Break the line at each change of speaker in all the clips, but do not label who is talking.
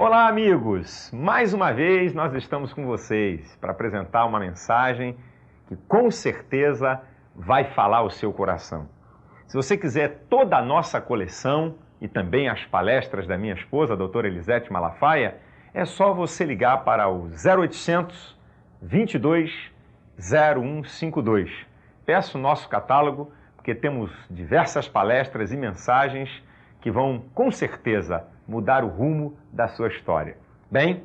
Olá, amigos! Mais uma vez nós estamos com vocês para apresentar uma mensagem que com certeza vai falar o seu coração. Se você quiser toda a nossa coleção e também as palestras da minha esposa, a doutora Elisete Malafaia, é só você ligar para o 0800 22 0152. Peça o nosso catálogo, porque temos diversas palestras e mensagens que vão, com certeza, mudar o rumo da sua história. Bem,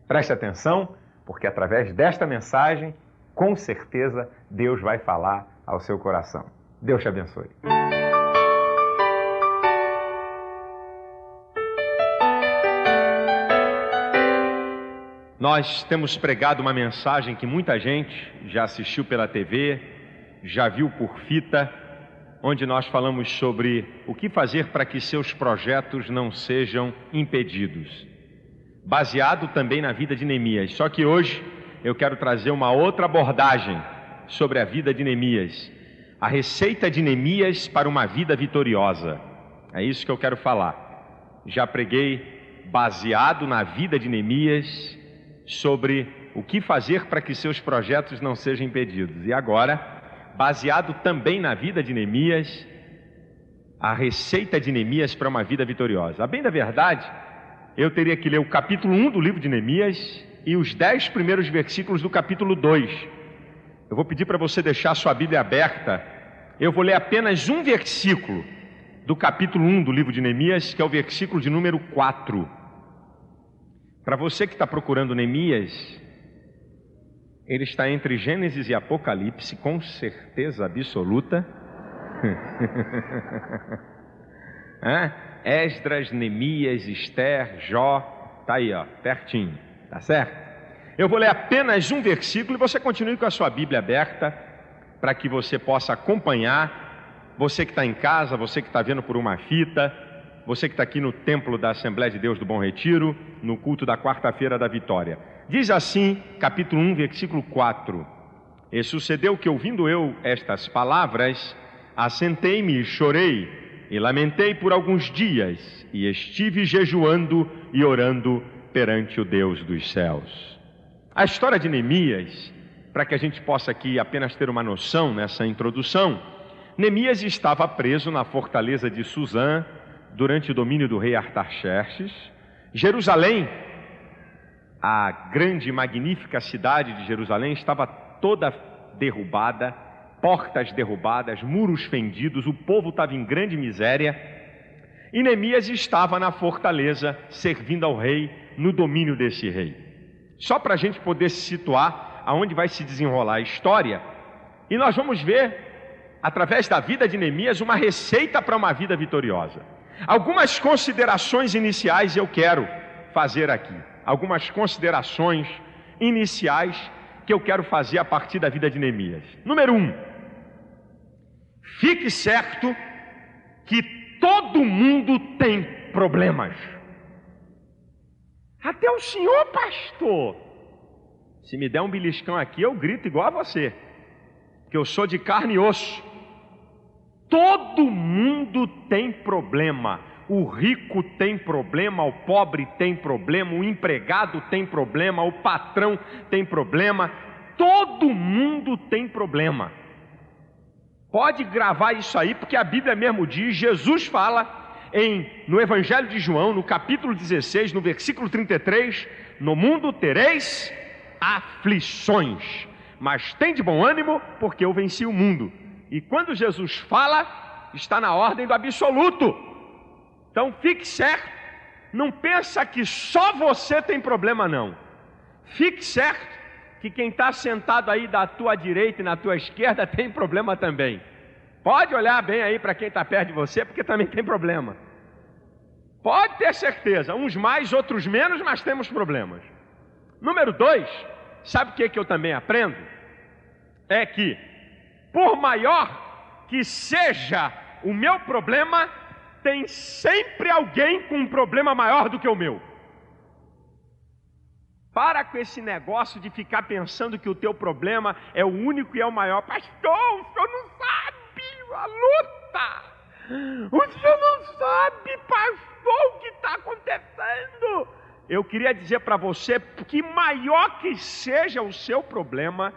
preste atenção, porque através desta mensagem, com certeza, Deus vai falar ao seu coração. Deus te abençoe. Nós temos pregado uma mensagem que muita gente já assistiu pela TV, já viu por fita, onde nós falamos sobre o que fazer para que seus projetos não sejam impedidos. Baseado também na vida de Neemias. Só que hoje eu quero trazer uma outra abordagem sobre a vida de Neemias. A receita de Neemias para uma vida vitoriosa. É isso que eu quero falar. Já preguei baseado na vida de Neemias sobre o que fazer para que seus projetos não sejam impedidos. E agora, baseado também na vida de Neemias, a receita de Neemias para uma vida vitoriosa. A bem da verdade, eu teria que ler o capítulo 1 do livro de Neemias e os 10 primeiros versículos do capítulo 2. Eu vou pedir para você deixar a sua Bíblia aberta. Eu vou ler apenas um versículo do capítulo 1 do livro de Neemias, que é o versículo de número 4. Para você que está procurando Neemias, ele está entre Gênesis e Apocalipse, com certeza absoluta. Esdras, Neemias, Esther, Jó, está aí, ó, pertinho, tá certo? Eu vou ler apenas um versículo e você continue com a sua Bíblia aberta, para que você possa acompanhar. Você que está em casa, você que está vendo por uma fita, você que está aqui no templo da Assembleia de Deus do Bom Retiro, no culto da quarta-feira da Vitória. Diz assim, capítulo 1, versículo 4. E sucedeu que, ouvindo eu estas palavras, assentei-me e chorei, e lamentei por alguns dias, e estive jejuando e orando perante o Deus dos céus. A história de Neemias, para que a gente possa aqui apenas ter uma noção nessa introdução, Neemias estava preso na fortaleza de Suzã, durante o domínio do rei Artaxerxes. Jerusalém, a grande e magnífica cidade de Jerusalém, estava toda derrubada, portas derrubadas, muros fendidos, o povo estava em grande miséria, e Neemias estava na fortaleza, servindo ao rei, no domínio desse rei. Só para a gente poder se situar aonde vai se desenrolar a história, e nós vamos ver, através da vida de Neemias, uma receita para uma vida vitoriosa. Algumas considerações iniciais eu quero fazer aqui. Algumas considerações iniciais que eu quero fazer a partir da vida de Neemias. Número 1. Fique certo que todo mundo tem problemas. Até o senhor, pastor. Se me der um beliscão aqui, eu grito igual a você, que eu sou de carne e osso. Todo mundo tem problema. O rico tem problema, o pobre tem problema, o empregado tem problema, o patrão tem problema. Todo mundo tem problema. Pode gravar isso aí, porque a Bíblia mesmo diz, Jesus fala no Evangelho de João, no capítulo 16, no versículo 33, no mundo tereis aflições, mas tem de bom ânimo, porque eu venci o mundo. E quando Jesus fala, está na ordem do absoluto. Então fique certo, não pensa que só você tem problema não. Fique certo que quem está sentado aí da tua direita e na tua esquerda tem problema também. Pode olhar bem aí para quem está perto de você, porque também tem problema. Pode ter certeza, uns mais, outros menos, mas temos problemas. Número 2, sabe o que eu também aprendo? É que, por maior que seja o meu problema, tem sempre alguém com um problema maior do que o meu. Para com esse negócio de ficar pensando que o teu problema é o único e é o maior. Pastor, o senhor não sabe a luta. O senhor não sabe, pastor, o que está acontecendo. eu queria dizer para você que maior que seja o seu problema,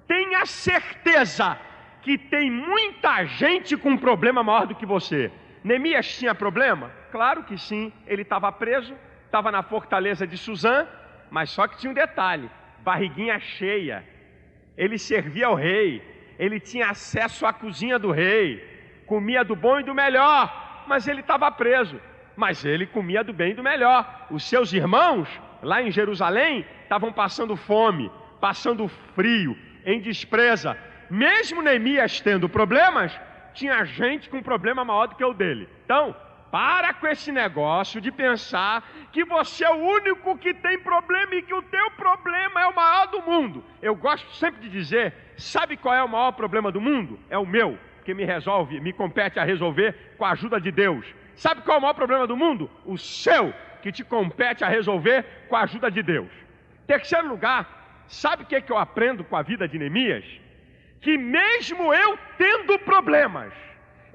tenha certeza que tem muita gente com um problema maior do que você. Neemias tinha problema? Claro que sim, ele estava preso, estava na fortaleza de Suzã, mas só que tinha um detalhe, barriguinha cheia, ele servia ao rei, ele tinha acesso à cozinha do rei, comia do bom e do melhor, mas ele estava preso. Mas ele comia do bem e do melhor. Os seus irmãos, lá em Jerusalém, estavam passando fome, passando frio, em despreza. Mesmo Neemias tendo problemas, tinha gente com problema maior do que o dele. Então, para com esse negócio de pensar que você é o único que tem problema e que o teu problema é o maior do mundo. Eu gosto sempre de dizer, sabe qual é o maior problema do mundo? É o meu, que me compete a resolver com a ajuda de Deus. Sabe qual é o maior problema do mundo? O seu, que te compete a resolver com a ajuda de Deus. Terceiro lugar, sabe o que eu aprendo com a vida de Neemias? Que mesmo eu tendo problemas,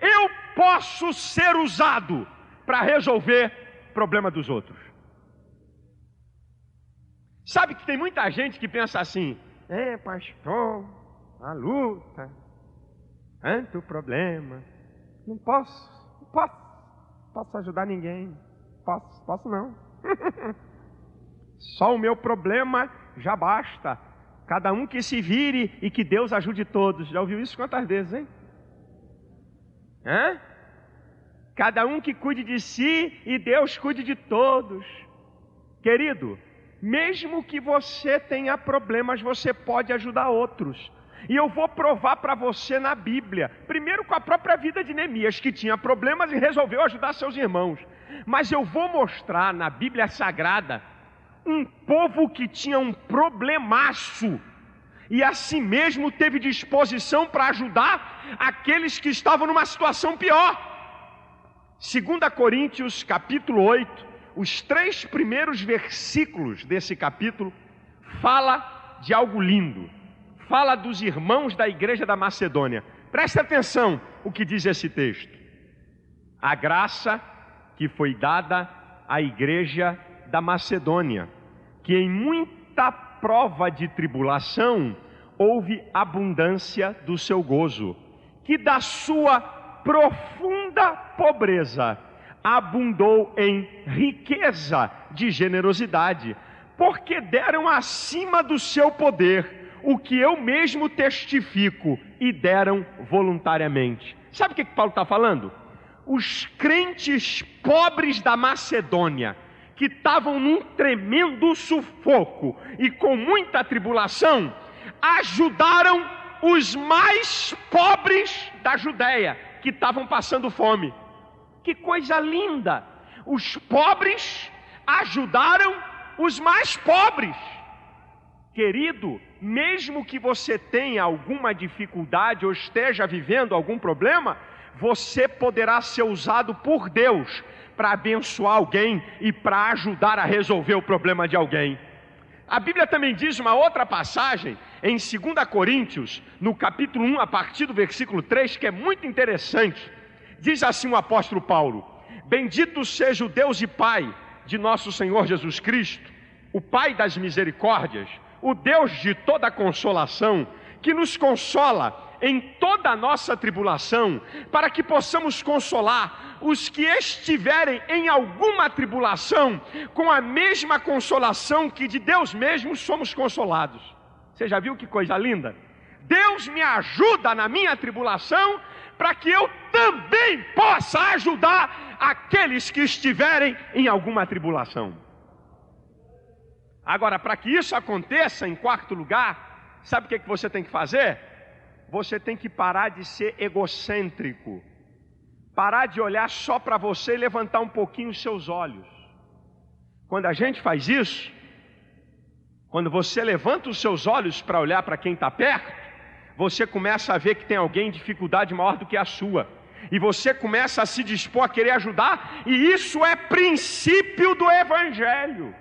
eu posso ser usado para resolver o problema dos outros. Sabe que tem muita gente que pensa assim, pastor, a luta, tanto problema, não posso ajudar ninguém, posso não. Só o meu problema já basta, cada um que se vire e que Deus ajude todos. Já ouviu isso quantas vezes, hein? Cada um que cuide de si e Deus cuide de todos. Querido, mesmo que você tenha problemas, você pode ajudar outros. E eu vou provar para você na Bíblia, primeiro com a própria vida de Neemias, que tinha problemas e resolveu ajudar seus irmãos. Mas eu vou mostrar na Bíblia Sagrada um povo que tinha um problemaço e assim mesmo teve disposição para ajudar aqueles que estavam numa situação pior. 2 Coríntios capítulo 8, os 3 primeiros versículos desse capítulo fala de algo lindo. Fala dos irmãos da igreja da Macedônia. Presta atenção o que diz esse texto. A graça que foi dada à igreja da Macedônia, que em muita prova de tribulação houve abundância do seu gozo, que da sua profunda pobreza abundou em riqueza de generosidade, porque deram acima do seu poder o que eu mesmo testifico, e deram voluntariamente. Sabe o que Paulo está falando? Os crentes pobres da Macedônia, que estavam num tremendo sufoco e com muita tribulação, ajudaram os mais pobres da Judéia, que estavam passando fome. Que coisa linda! Os pobres ajudaram os mais pobres. Querido, mesmo que você tenha alguma dificuldade ou esteja vivendo algum problema, você poderá ser usado por Deus para abençoar alguém e para ajudar a resolver o problema de alguém. A Bíblia também diz uma outra passagem em 2 Coríntios, no capítulo 1, a partir do versículo 3, que é muito interessante. Diz assim o apóstolo Paulo: bendito seja o Deus e Pai de nosso Senhor Jesus Cristo, o Pai das misericórdias, o Deus de toda consolação, que nos consola em toda a nossa tribulação, para que possamos consolar os que estiverem em alguma tribulação, com a mesma consolação que de Deus mesmo somos consolados. Você já viu que coisa linda? Deus me ajuda na minha tribulação, para que eu também possa ajudar aqueles que estiverem em alguma tribulação. Agora, para que isso aconteça, em quarto lugar, sabe o que você tem que fazer? Você tem que parar de ser egocêntrico, parar de olhar só para você e levantar um pouquinho os seus olhos. Quando a gente faz isso, quando você levanta os seus olhos para olhar para quem está perto, você começa a ver que tem alguém em dificuldade maior do que a sua, e você começa a se dispor a querer ajudar, e isso é princípio do Evangelho.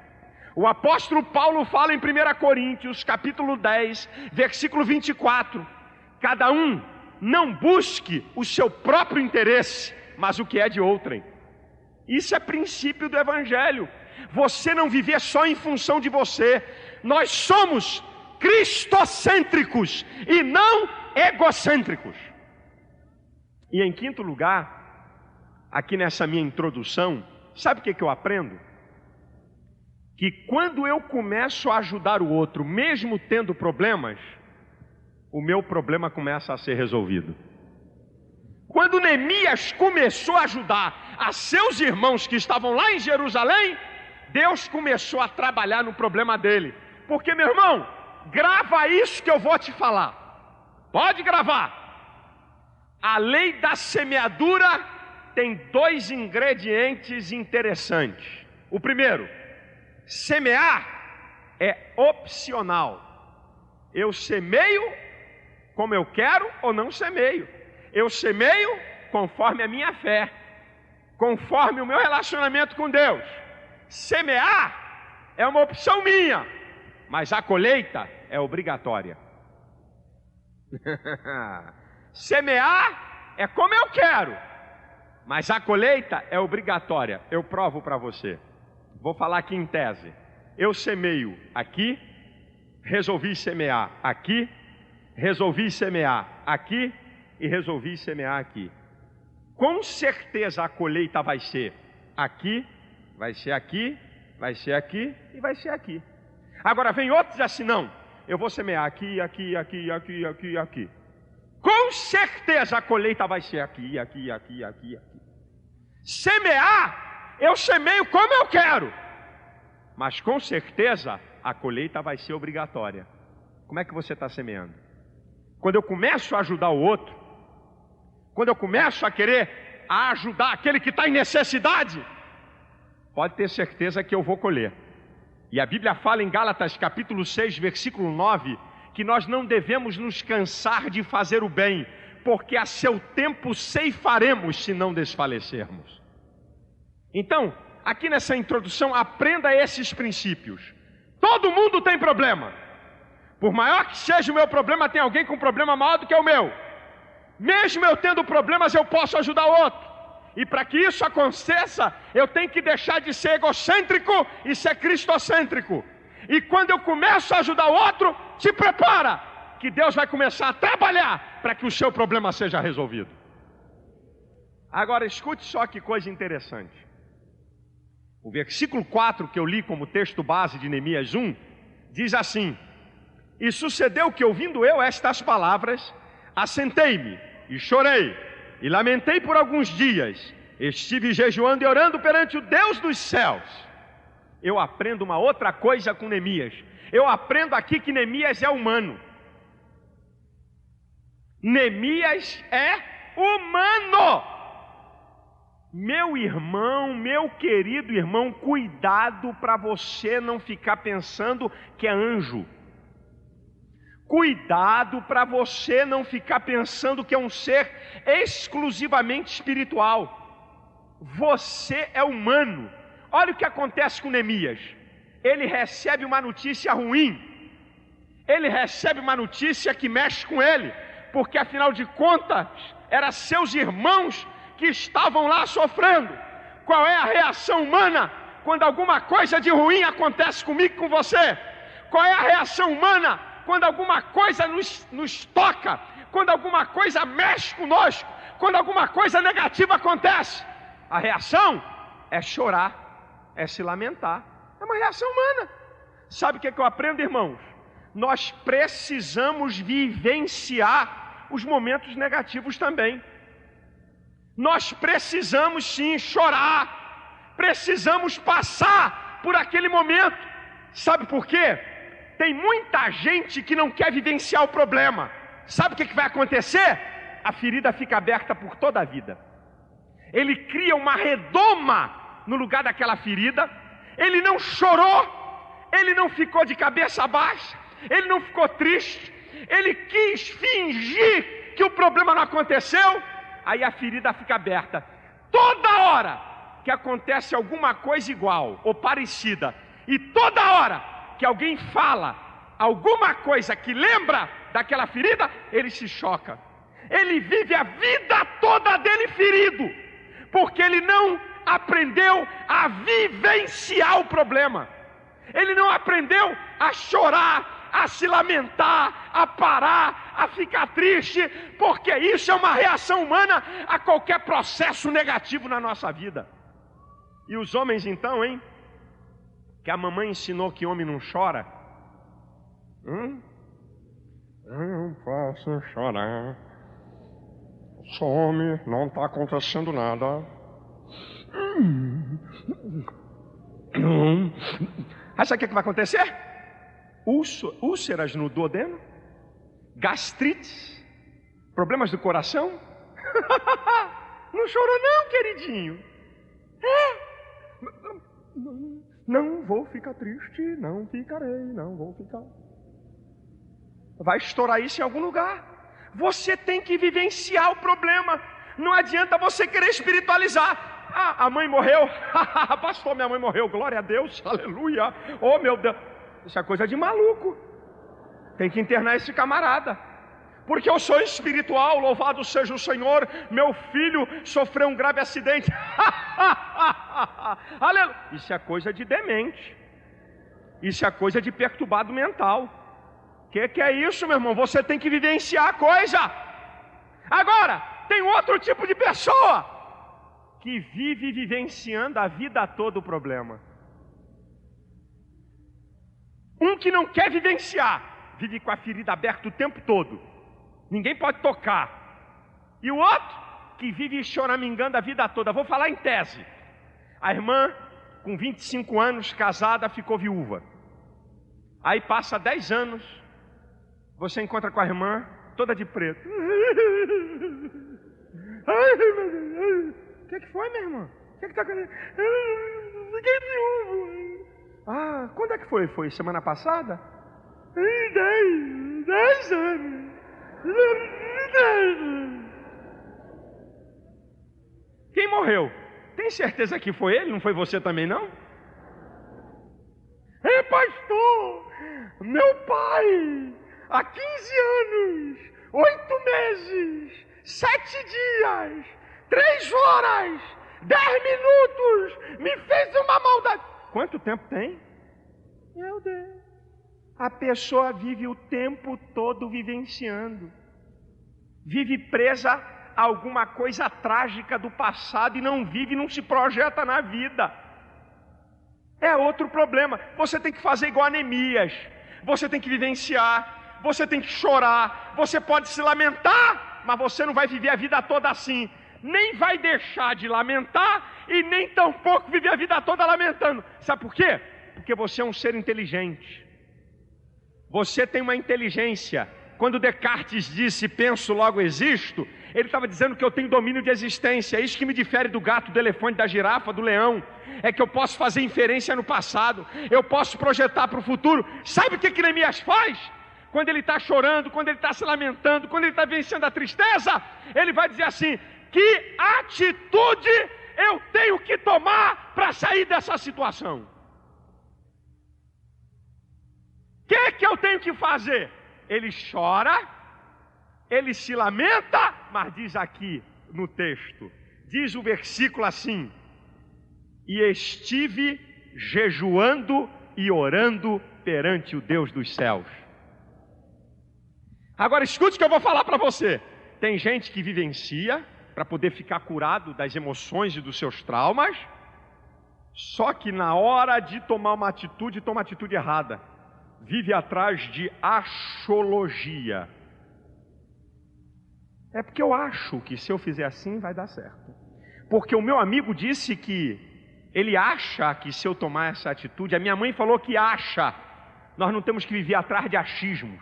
O apóstolo Paulo fala em 1 Coríntios, capítulo 10, versículo 24, cada um não busque o seu próprio interesse, mas o que é de outrem. Isso é princípio do Evangelho. você não viver só em função de você. Nós somos cristocêntricos e não egocêntricos. E em quinto lugar, aqui nessa minha introdução, sabe o que eu aprendo? Que quando eu começo a ajudar o outro, mesmo tendo problemas, o meu problema começa a ser resolvido. Quando Neemias começou a ajudar a seus irmãos que estavam lá em Jerusalém, Deus começou a trabalhar no problema dele. Porque, meu irmão, grava isso que eu vou te falar. Pode gravar. A lei da semeadura tem 2 ingredientes interessantes. O primeiro, semear é opcional. Eu semeio como eu quero ou não semeio. Eu semeio conforme a minha fé, conforme o meu relacionamento com Deus. Semear é uma opção minha, mas a colheita é obrigatória. Semear é como eu quero, mas a colheita é obrigatória. Eu provo para você. Vou falar aqui em tese. Eu semeio aqui, resolvi semear aqui, resolvi semear aqui e resolvi semear aqui. Com certeza a colheita vai ser aqui, vai ser aqui, vai ser aqui e vai ser aqui. Agora vem outros assim, não, eu vou semear aqui, aqui, aqui, aqui, aqui, aqui. Com certeza a colheita vai ser aqui, aqui, aqui, aqui, aqui. Semear, eu semeio como eu quero, mas com certeza a colheita vai ser obrigatória. Como é que você está semeando? Quando eu começo a ajudar o outro, quando eu começo a querer ajudar aquele que está em necessidade, pode ter certeza que eu vou colher. E a Bíblia fala em Gálatas capítulo 6, versículo 9, que nós não devemos nos cansar de fazer o bem, porque a seu tempo ceifaremos se não desfalecermos. Então, aqui nessa introdução, aprenda esses princípios. Todo mundo tem problema. Por maior que seja o meu problema, tem alguém com problema maior do que o meu. Mesmo eu tendo problemas, eu posso ajudar o outro. E para que isso aconteça, eu tenho que deixar de ser egocêntrico e ser cristocêntrico. E quando eu começo a ajudar o outro, se prepara, que Deus vai começar a trabalhar para que o seu problema seja resolvido. Agora escute só que coisa interessante. O versículo 4 que eu li como texto base de Neemias 1, diz assim: e sucedeu que, ouvindo eu estas palavras, assentei-me e chorei e lamentei por alguns dias. Estive jejuando e orando perante o Deus dos céus. Eu aprendo uma outra coisa com Neemias. Eu aprendo aqui que Neemias é humano. Neemias é humano. Meu irmão, meu querido irmão, cuidado para você não ficar pensando que é anjo. Cuidado para você não ficar pensando que é um ser exclusivamente espiritual. Você é humano. Olha o que acontece com Neemias. Ele recebe uma notícia ruim. Ele recebe uma notícia que mexe com ele, porque afinal de contas, eram seus irmãos que estavam lá sofrendo. Qual é a reação humana quando alguma coisa de ruim acontece comigo e com você? Qual é a reação humana quando alguma coisa nos toca, quando alguma coisa mexe conosco, quando alguma coisa negativa acontece? A reação é chorar, é se lamentar. É uma reação humana. Sabe o que eu aprendo, irmãos? Nós precisamos vivenciar os momentos negativos também. Nós precisamos sim chorar, precisamos passar por aquele momento. Sabe por quê? Tem muita gente que não quer vivenciar o problema. Sabe o que vai acontecer? A ferida fica aberta por toda a vida. Ele cria uma redoma no lugar daquela ferida. Ele não chorou, ele não ficou de cabeça baixa, ele não ficou triste, ele quis fingir que o problema não aconteceu. Aí a ferida fica aberta. Toda hora que acontece alguma coisa igual ou parecida, e toda hora que alguém fala alguma coisa que lembra daquela ferida, ele se choca. Ele vive a vida toda dele ferido, porque ele não aprendeu a vivenciar o problema. Ele não aprendeu a chorar, a se lamentar, a parar, a ficar triste, porque isso é uma reação humana a qualquer processo negativo na nossa vida. E os homens então, hein? Que a mamãe ensinou que homem não chora. Não posso chorar. Some, não está acontecendo nada. Aí sabe o que vai acontecer? Úlceras no duodeno, gastrites, problemas do coração. Não chorou não, queridinho. Não vou ficar triste, não ficarei, não vou ficar. Vai estourar isso em algum lugar. Você tem que vivenciar o problema. Não adianta você querer espiritualizar. A mãe morreu. Pastor, minha mãe morreu. Glória a Deus, aleluia. Oh meu Deus, isso é coisa de maluco. Tem que internar esse camarada. Porque eu sou espiritual, louvado seja o Senhor. Meu filho sofreu um grave acidente. Aleluia. Isso é coisa de demente. Isso é coisa de perturbado mental. Que é isso, meu irmão? Você tem que vivenciar a coisa. Agora, tem outro tipo de pessoa que vive vivenciando a vida toda o problema. Um que não quer vivenciar, vive com a ferida aberta o tempo todo. Ninguém pode tocar. E o outro que vive choramingando a vida toda. Vou falar em tese. A irmã, com 25 anos, casada, ficou viúva. Aí passa 10 anos, você encontra com a irmã, toda de preto. O que foi, minha irmã? O que está acontecendo? Fiquei viúvo. Quando é que foi? Foi semana passada? 10 anos. Quem morreu? Tem certeza que foi ele? Não foi você também, não? Pastor, meu pai, há 15 anos, 8 meses, 7 dias, 3 horas, 10 minutos, me fez uma maldade. Quanto tempo tem? Meu Deus. A pessoa vive o tempo todo vivenciando. Vive presa a alguma coisa trágica do passado e não se projeta na vida. É outro problema. Você tem que fazer igual a Neemias. Você tem que vivenciar. Você tem que chorar. Você pode se lamentar, mas você não vai viver a vida toda assim. Nem vai deixar de lamentar e nem tampouco viver a vida toda lamentando. Sabe por quê? Porque você é um ser inteligente. Você tem uma inteligência. Quando Descartes disse, penso, logo existo, ele estava dizendo que eu tenho domínio de existência. É isso que me difere do gato, do elefante, da girafa, do leão. É que eu posso fazer inferência no passado. Eu posso projetar para o futuro. Sabe o que Neemias faz? Quando ele está chorando, quando ele está se lamentando, quando ele está vencendo a tristeza, ele vai dizer assim, que atitude eu tenho que tomar para sair dessa situação? O que eu tenho que fazer? Ele chora, ele se lamenta, mas diz aqui no texto, diz o versículo assim, e estive jejuando e orando perante o Deus dos céus. Agora escute o que eu vou falar para você. Tem gente que vivencia para poder ficar curado das emoções e dos seus traumas, só que na hora de tomar uma atitude, toma atitude errada. Vive atrás de axologia. É porque eu acho que se eu fizer assim vai dar certo. Porque o meu amigo disse que ele acha que se eu tomar essa atitude, a minha mãe falou que acha. Nós não temos que viver atrás de achismos.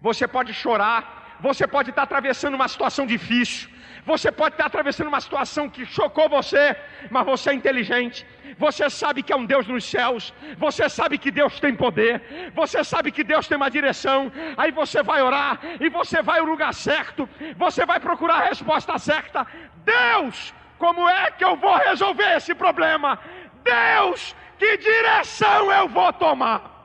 Você pode chorar, você pode estar atravessando uma situação difícil, você pode estar atravessando uma situação que chocou você, mas você é inteligente, você sabe que é um Deus nos céus, você sabe que Deus tem poder, você sabe que Deus tem uma direção, aí você vai orar, e você vai ao lugar certo, você vai procurar a resposta certa. Deus, como é que eu vou resolver esse problema? Deus, que direção eu vou tomar?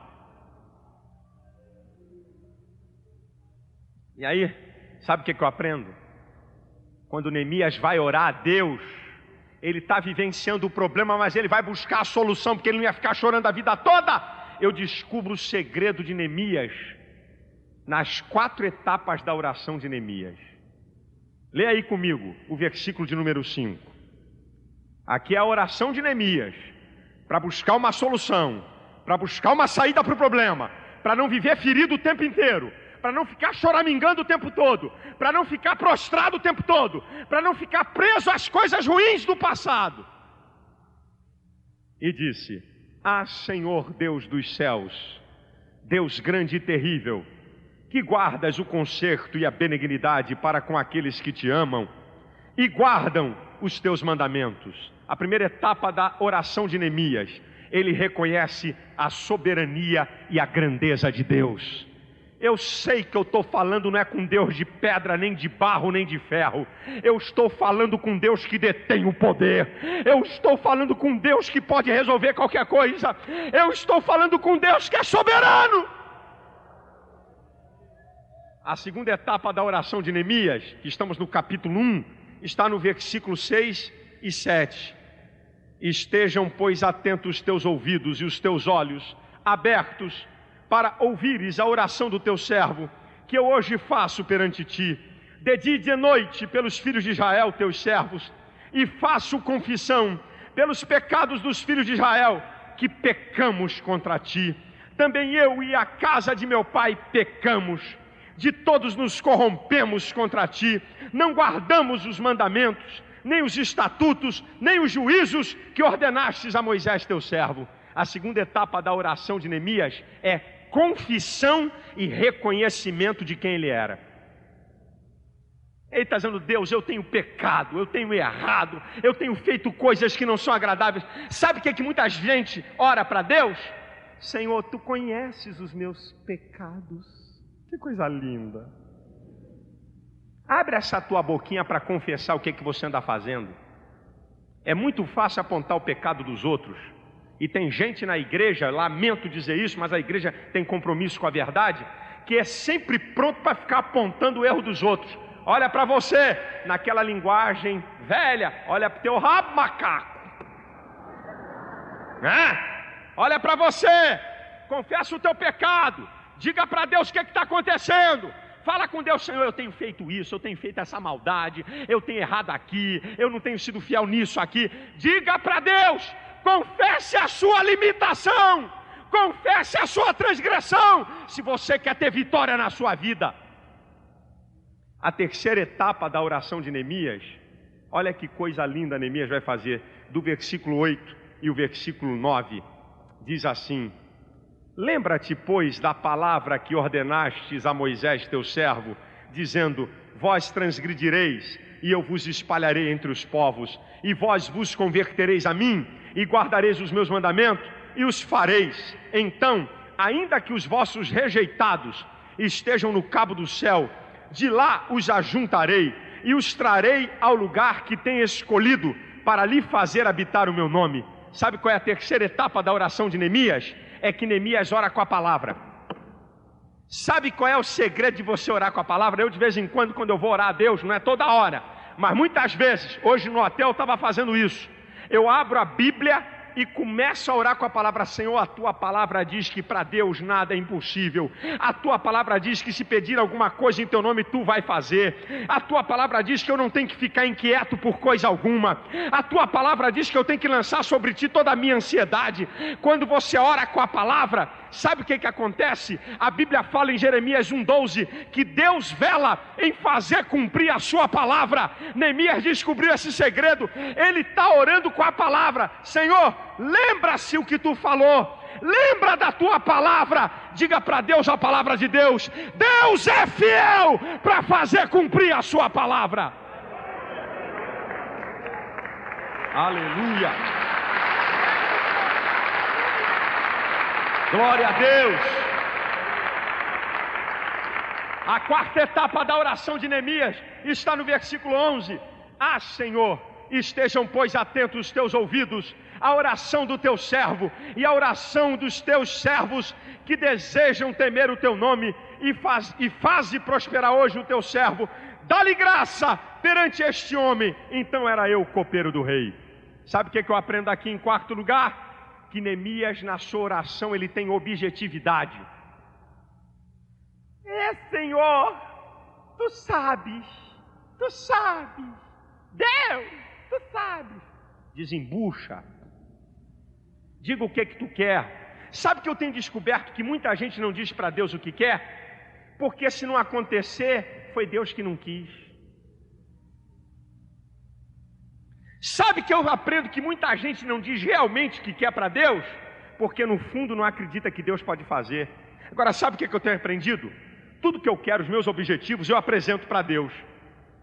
E aí, sabe o que eu aprendo? Quando Neemias vai orar a Deus, Ele está vivenciando o problema, mas ele vai buscar a solução, porque ele não ia ficar chorando a vida toda. Eu descubro o segredo de Neemias nas 4 etapas da oração de Neemias. Lê aí comigo o versículo de número 5. Aqui é a oração de Neemias, para buscar uma solução, para buscar uma saída para o problema, para não viver ferido o tempo inteiro, para não ficar choramingando o tempo todo, para não ficar prostrado o tempo todo, para não ficar preso às coisas ruins do passado. E disse: Ah, Senhor Deus dos céus, Deus grande e terrível, que guardas o conserto e a benignidade para com aqueles que te amam e guardam os teus mandamentos. A primeira etapa da oração de Neemias, ele reconhece a soberania e a grandeza de Deus. Eu sei que eu estou falando não é com Deus de pedra, nem de barro, nem de ferro. Eu estou falando com Deus que detém o poder. Eu estou falando com Deus que pode resolver qualquer coisa. Eu estou falando com Deus que é soberano. A segunda etapa da oração de Neemias, que estamos no capítulo 1, está no versículo 6 e 7. Estejam, pois, atentos os teus ouvidos e os teus olhos abertos para ouvires a oração do teu servo, que eu hoje faço perante ti, de dia e de noite, pelos filhos de Israel, teus servos, e faço confissão pelos pecados dos filhos de Israel, que pecamos contra ti. Também eu e a casa de meu pai pecamos, de todos nos corrompemos contra ti, não guardamos os mandamentos, nem os estatutos, nem os juízos que ordenastes a Moisés teu servo. A segunda etapa da oração de Neemias é confissão e reconhecimento de quem ele era. Ele está dizendo: Deus, eu tenho pecado, eu tenho errado, eu tenho feito coisas que não são agradáveis. Sabe o que é que muita gente ora para Deus? Senhor, tu conheces os meus pecados. Que coisa linda. Abre essa tua boquinha para confessar o que é que você anda fazendo. É muito fácil apontar o pecado dos outros. E tem gente na igreja, lamento dizer isso, mas a igreja tem compromisso com a verdade, que é sempre pronto para ficar apontando o erro dos outros. Olha para você, naquela linguagem velha, olha para o teu rabo, macaco. Olha para você, confessa o teu pecado, diga para Deus o que está acontecendo. Fala com Deus: Senhor, eu tenho feito isso, eu tenho feito essa maldade, eu tenho errado aqui, eu não tenho sido fiel nisso aqui. Diga para Deus, confesse a sua limitação, confesse a sua transgressão, se você quer ter vitória na sua vida. A terceira etapa da oração de Neemias, olha que coisa linda Neemias vai fazer, do versículo 8 e o versículo 9, diz assim: Lembra-te, pois, da palavra que ordenastes a Moisés teu servo, dizendo: Vós transgredireis, e eu vos espalharei entre os povos, e vós vos convertereis a mim, e guardareis os meus mandamentos, e os fareis. Então, ainda que os vossos rejeitados estejam no cabo do céu, de lá os ajuntarei, e os trarei ao lugar que tenho escolhido, para lhe fazer habitar o meu nome. Sabe qual é a terceira etapa da oração de Neemias? É que Neemias ora com a palavra. Sabe qual é o segredo de você orar com a palavra? Eu de vez em quando eu vou orar a Deus, não é toda hora, mas muitas vezes, hoje no hotel eu estava fazendo isso. Eu abro a Bíblia e começo a orar com a palavra. Senhor, a tua palavra diz que para Deus nada é impossível. A tua palavra diz que se pedir alguma coisa em teu nome, tu vai fazer. A tua palavra diz que eu não tenho que ficar inquieto por coisa alguma. A tua palavra diz que eu tenho que lançar sobre ti toda a minha ansiedade. Quando você ora com a palavra, sabe o que acontece? A Bíblia fala em Jeremias 1,12 que Deus vela em fazer cumprir a sua palavra. Neemias descobriu esse segredo. Ele está orando com a palavra. Senhor, lembra-se o que tu falou, lembra da tua palavra. Diga para Deus a palavra de Deus. Deus é fiel para fazer cumprir a sua palavra. Aleluia. Glória a Deus. A quarta etapa da oração de Neemias está no versículo 11. Ah, Senhor, estejam, pois, atentos os teus ouvidos à oração do teu servo e à oração dos teus servos que desejam temer o teu nome, e faze prosperar hoje o teu servo. Dá-lhe graça perante este homem. Então era eu o copeiro do rei. Sabe o que eu aprendo aqui em quarto lugar? Que Neemias, na sua oração, ele tem objetividade. Senhor, tu sabes, Deus, tu sabes. Desembucha, diga o que tu quer. Sabe que eu tenho descoberto que muita gente não diz para Deus o que quer, porque se não acontecer, foi Deus que não quis. Sabe que eu aprendo que muita gente não diz realmente o que quer para Deus, porque no fundo não acredita que Deus pode fazer. Agora, sabe o que eu tenho aprendido? Tudo que eu quero, os meus objetivos, eu apresento para Deus.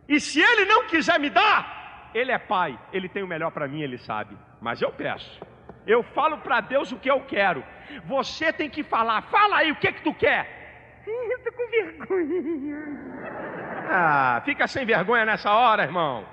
E se Ele não quiser me dar, Ele é Pai, Ele tem o melhor para mim, Ele sabe. Mas eu peço, eu falo para Deus o que eu quero. Você tem que falar, fala aí o que tu quer. Eu estou com vergonha. Fica sem vergonha nessa hora, irmão.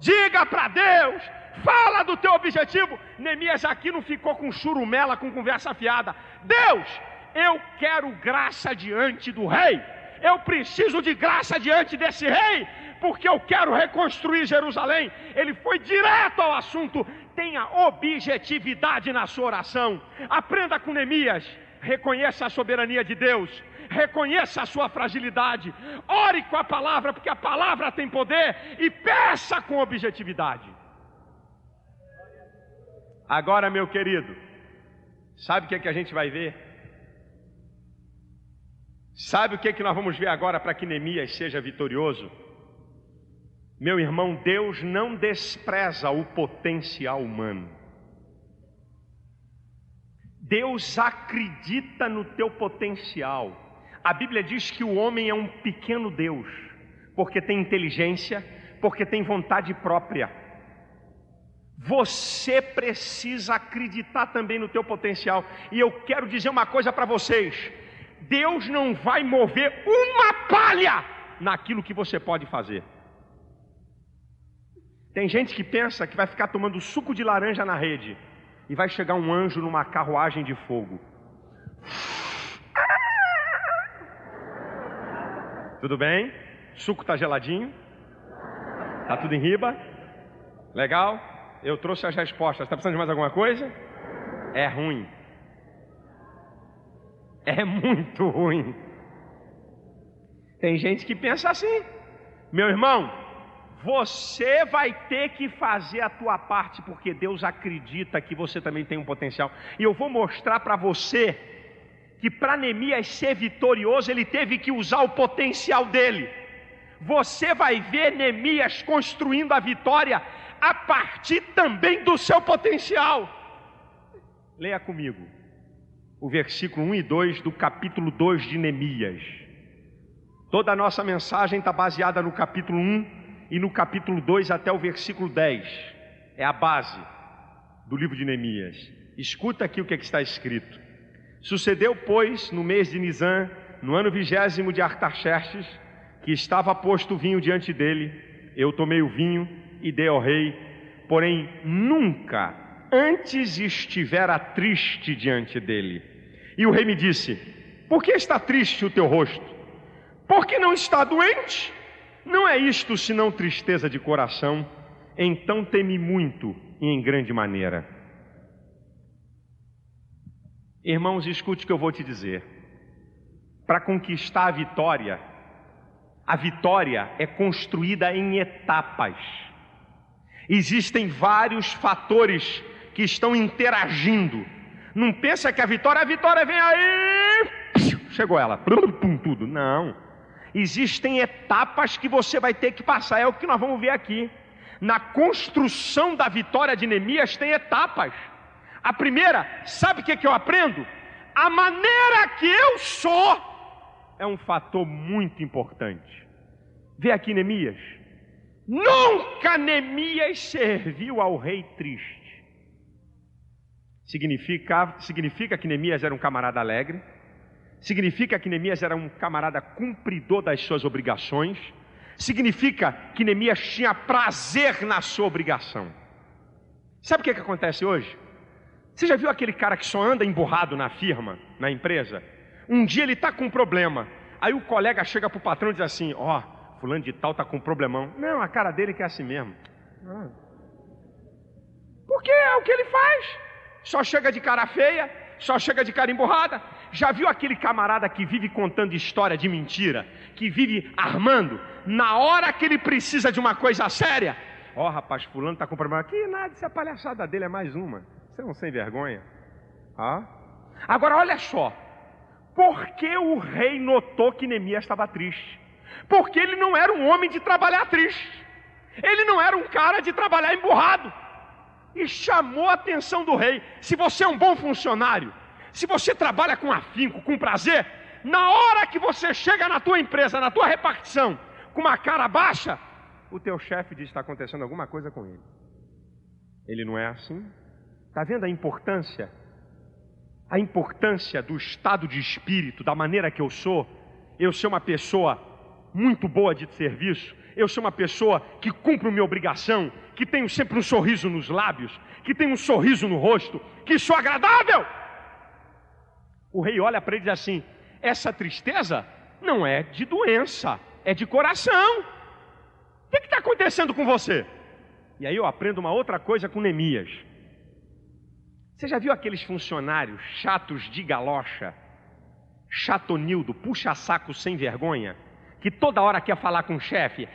Diga para Deus, fala do teu objetivo. Neemias aqui não ficou com churumela, com conversa fiada. Deus, eu quero graça diante do rei. Eu preciso de graça diante desse rei, porque eu quero reconstruir Jerusalém. Ele foi direto ao assunto. Tenha objetividade na sua oração. Aprenda com Neemias. Reconheça a soberania de Deus. Reconheça a sua fragilidade. Ore com a palavra, porque a palavra tem poder. E peça com objetividade. Agora, meu querido, sabe o que a gente vai ver? Sabe o que nós vamos ver agora para que Neemias seja vitorioso? Meu irmão, Deus não despreza o potencial humano. Deus acredita no teu potencial. A Bíblia diz que o homem é um pequeno Deus, porque tem inteligência, porque tem vontade própria. Você precisa acreditar também no teu potencial. E eu quero dizer uma coisa para vocês: Deus não vai mover uma palha naquilo que você pode fazer. Tem gente que pensa que vai ficar tomando suco de laranja na rede e vai chegar um anjo numa carruagem de fogo. Tudo bem? Suco tá geladinho? Tá tudo em riba? Legal? Eu trouxe as respostas. Tá precisando de mais alguma coisa? É ruim. É muito ruim. Tem gente que pensa assim. Meu irmão, você vai ter que fazer a tua parte, porque Deus acredita que você também tem um potencial. E eu vou mostrar para você que para Neemias ser vitorioso, ele teve que usar o potencial dele. Você vai ver Neemias construindo a vitória a partir também do seu potencial. Leia comigo o versículo 1 e 2 do capítulo 2 de Neemias. Toda a nossa mensagem está baseada no capítulo 1 e no capítulo 2 até o versículo 10. É a base do livro de Neemias. Escuta aqui o que está escrito. Sucedeu, pois, no mês de Nisan, no ano 20º de Artaxerxes, que estava posto o vinho diante dele, eu tomei o vinho e dei ao rei, porém nunca antes estivera triste diante dele. E o rei me disse: por que está triste o teu rosto? Porque não está doente? Não é isto senão tristeza de coração? Então temi muito e em grande maneira. Irmãos, escute o que eu vou te dizer. Para conquistar a vitória é construída em etapas. Existem vários fatores que estão interagindo. Não pensa que a vitória vem aí, chegou ela, tudo. Não. Existem etapas que você vai ter que passar, é o que nós vamos ver aqui. Na construção da vitória de Neemias tem etapas. A primeira, sabe o que eu aprendo? A maneira que eu sou é um fator muito importante. Vê aqui Neemias. Nunca Neemias serviu ao rei triste. Significa que Neemias era um camarada alegre. Significa que Neemias era um camarada cumpridor das suas obrigações. Significa que Neemias tinha prazer na sua obrigação. Sabe o que acontece hoje? Você já viu aquele cara que só anda emburrado na firma, na empresa? Um dia ele está com um problema. Aí o colega chega para o patrão e diz assim: fulano de tal está com um problemão. Não, a cara dele que é assim mesmo. Porque é o que ele faz. Só chega de cara feia, só chega de cara emburrada. Já viu aquele camarada que vive contando história de mentira, que vive armando, na hora que ele precisa de uma coisa séria? Ó, rapaz, fulano está com problema. Que nada, essa palhaçada dele é mais uma. Você não sem vergonha? Agora olha só, por que o rei notou que Neemias estava triste? Porque ele não era um homem de trabalhar triste, ele não era um cara de trabalhar emburrado, e chamou a atenção do rei. Se você é um bom funcionário, se você trabalha com afinco, com prazer, na hora que você chega na tua empresa, na tua repartição, com uma cara baixa, o teu chefe diz que está acontecendo alguma coisa com ele. Ele não é assim? Está vendo a importância? A importância do estado de espírito, da maneira que eu sou uma pessoa muito boa de serviço, eu sou uma pessoa que cumpre minha obrigação, que tenho sempre um sorriso nos lábios, que tenho um sorriso no rosto, que sou agradável. O rei olha para ele e diz assim: essa tristeza não é de doença, é de coração. O que está acontecendo com você? E aí eu aprendo uma outra coisa com Neemias. Você já viu aqueles funcionários chatos de galocha, chatonildo, puxa-saco sem vergonha, que toda hora quer falar com o chefe?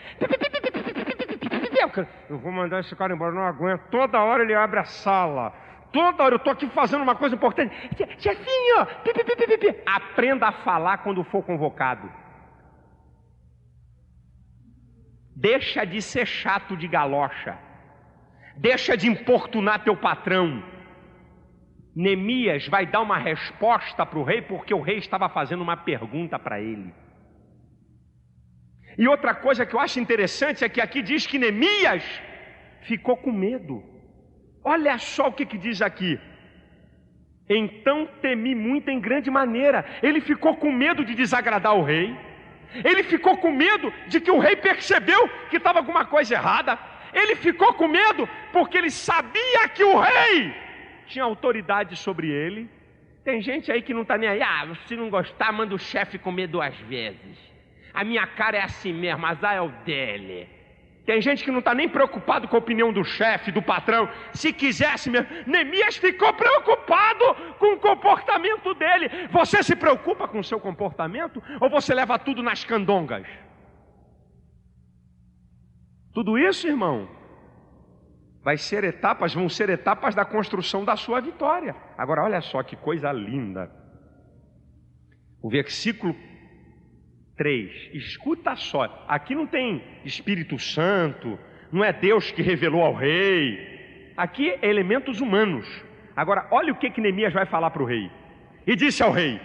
Eu vou mandar esse cara embora, não aguento. Toda hora ele abre a sala, toda hora eu estou aqui fazendo uma coisa importante. Chefinho, aprenda a falar quando for convocado. Deixa de ser chato de galocha, deixa de importunar teu patrão. Neemias vai dar uma resposta para o rei, porque o rei estava fazendo uma pergunta para ele. E outra coisa que eu acho interessante é que aqui diz que Neemias ficou com medo. Olha só o que diz aqui: então temi muito em grande maneira. Ele ficou com medo de desagradar o rei, ele ficou com medo de que o rei percebeu que estava alguma coisa errada, ele ficou com medo porque ele sabia que o rei tinha autoridade sobre ele. Tem gente aí que não está nem aí. Se não gostar, manda o chefe comer 2 vezes. A minha cara é assim mesmo, azar é o dele. Tem gente que não está nem preocupado com a opinião do chefe, do patrão. Se quisesse mesmo. Neemias ficou preocupado com o comportamento dele. Você se preocupa com o seu comportamento? Ou você leva tudo nas candongas? Tudo isso, irmão, vão ser etapas da construção da sua vitória. Agora olha só que coisa linda. O versículo 3, escuta só, aqui não tem Espírito Santo, não é Deus que revelou ao rei, aqui é elementos humanos. Agora olha o que Neemias vai falar para o rei. E disse ao rei: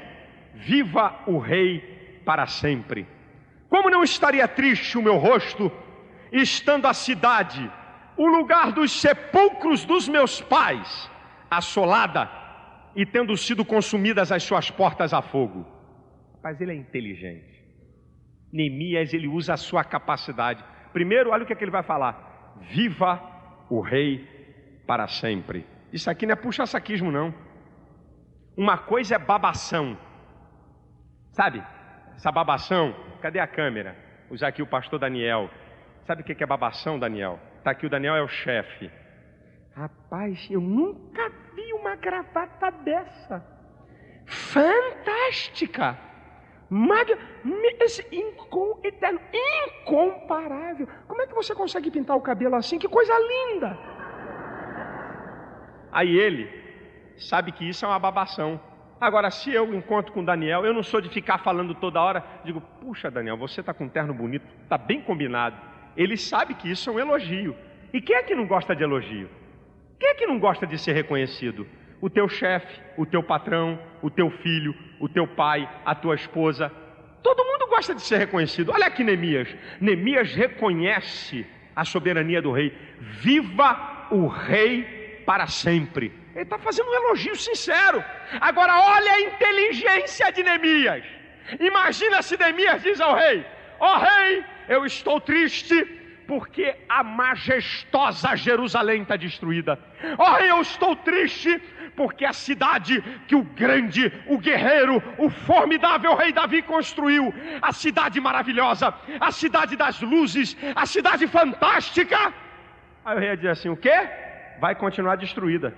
viva o rei para sempre. Como não estaria triste o meu rosto, estando a cidade, o lugar dos sepulcros dos meus pais, assolada e tendo sido consumidas as suas portas a fogo. Mas ele é inteligente. Neemias, ele usa a sua capacidade. Primeiro, olha o que ele vai falar: viva o rei para sempre. Isso aqui não é puxa-saquismo, não. Uma coisa é babação, sabe? Essa babação, cadê a câmera? Usar aqui o pastor Daniel. Sabe o que é babação, Daniel? Está aqui, o Daniel é o chefe. Rapaz, eu nunca vi uma gravata dessa. Fantástica. Incomparável. Como é que você consegue pintar o cabelo assim? Que coisa linda. Aí ele sabe que isso é uma babação. Agora, se eu encontro com o Daniel, eu não sou de ficar falando toda hora. Digo: puxa, Daniel, você está com um terno bonito, está bem combinado. Ele sabe que isso é um elogio. E quem é que não gosta de elogio? Quem é que não gosta de ser reconhecido? O teu chefe, o teu patrão, o teu filho, o teu pai, a tua esposa. Todo mundo gosta de ser reconhecido. Olha aqui Neemias. Neemias reconhece a soberania do rei. Viva o rei para sempre. Ele está fazendo um elogio sincero. Agora olha a inteligência de Neemias. Imagina se Neemias diz ao rei: ó rei, eu estou triste porque a majestosa Jerusalém está destruída. Ó rei, eu estou triste porque a cidade que o grande, o guerreiro, o formidável rei Davi construiu, a cidade maravilhosa, a cidade das luzes, a cidade fantástica. Aí o rei ia dizer assim: o quê? vai continuar destruída.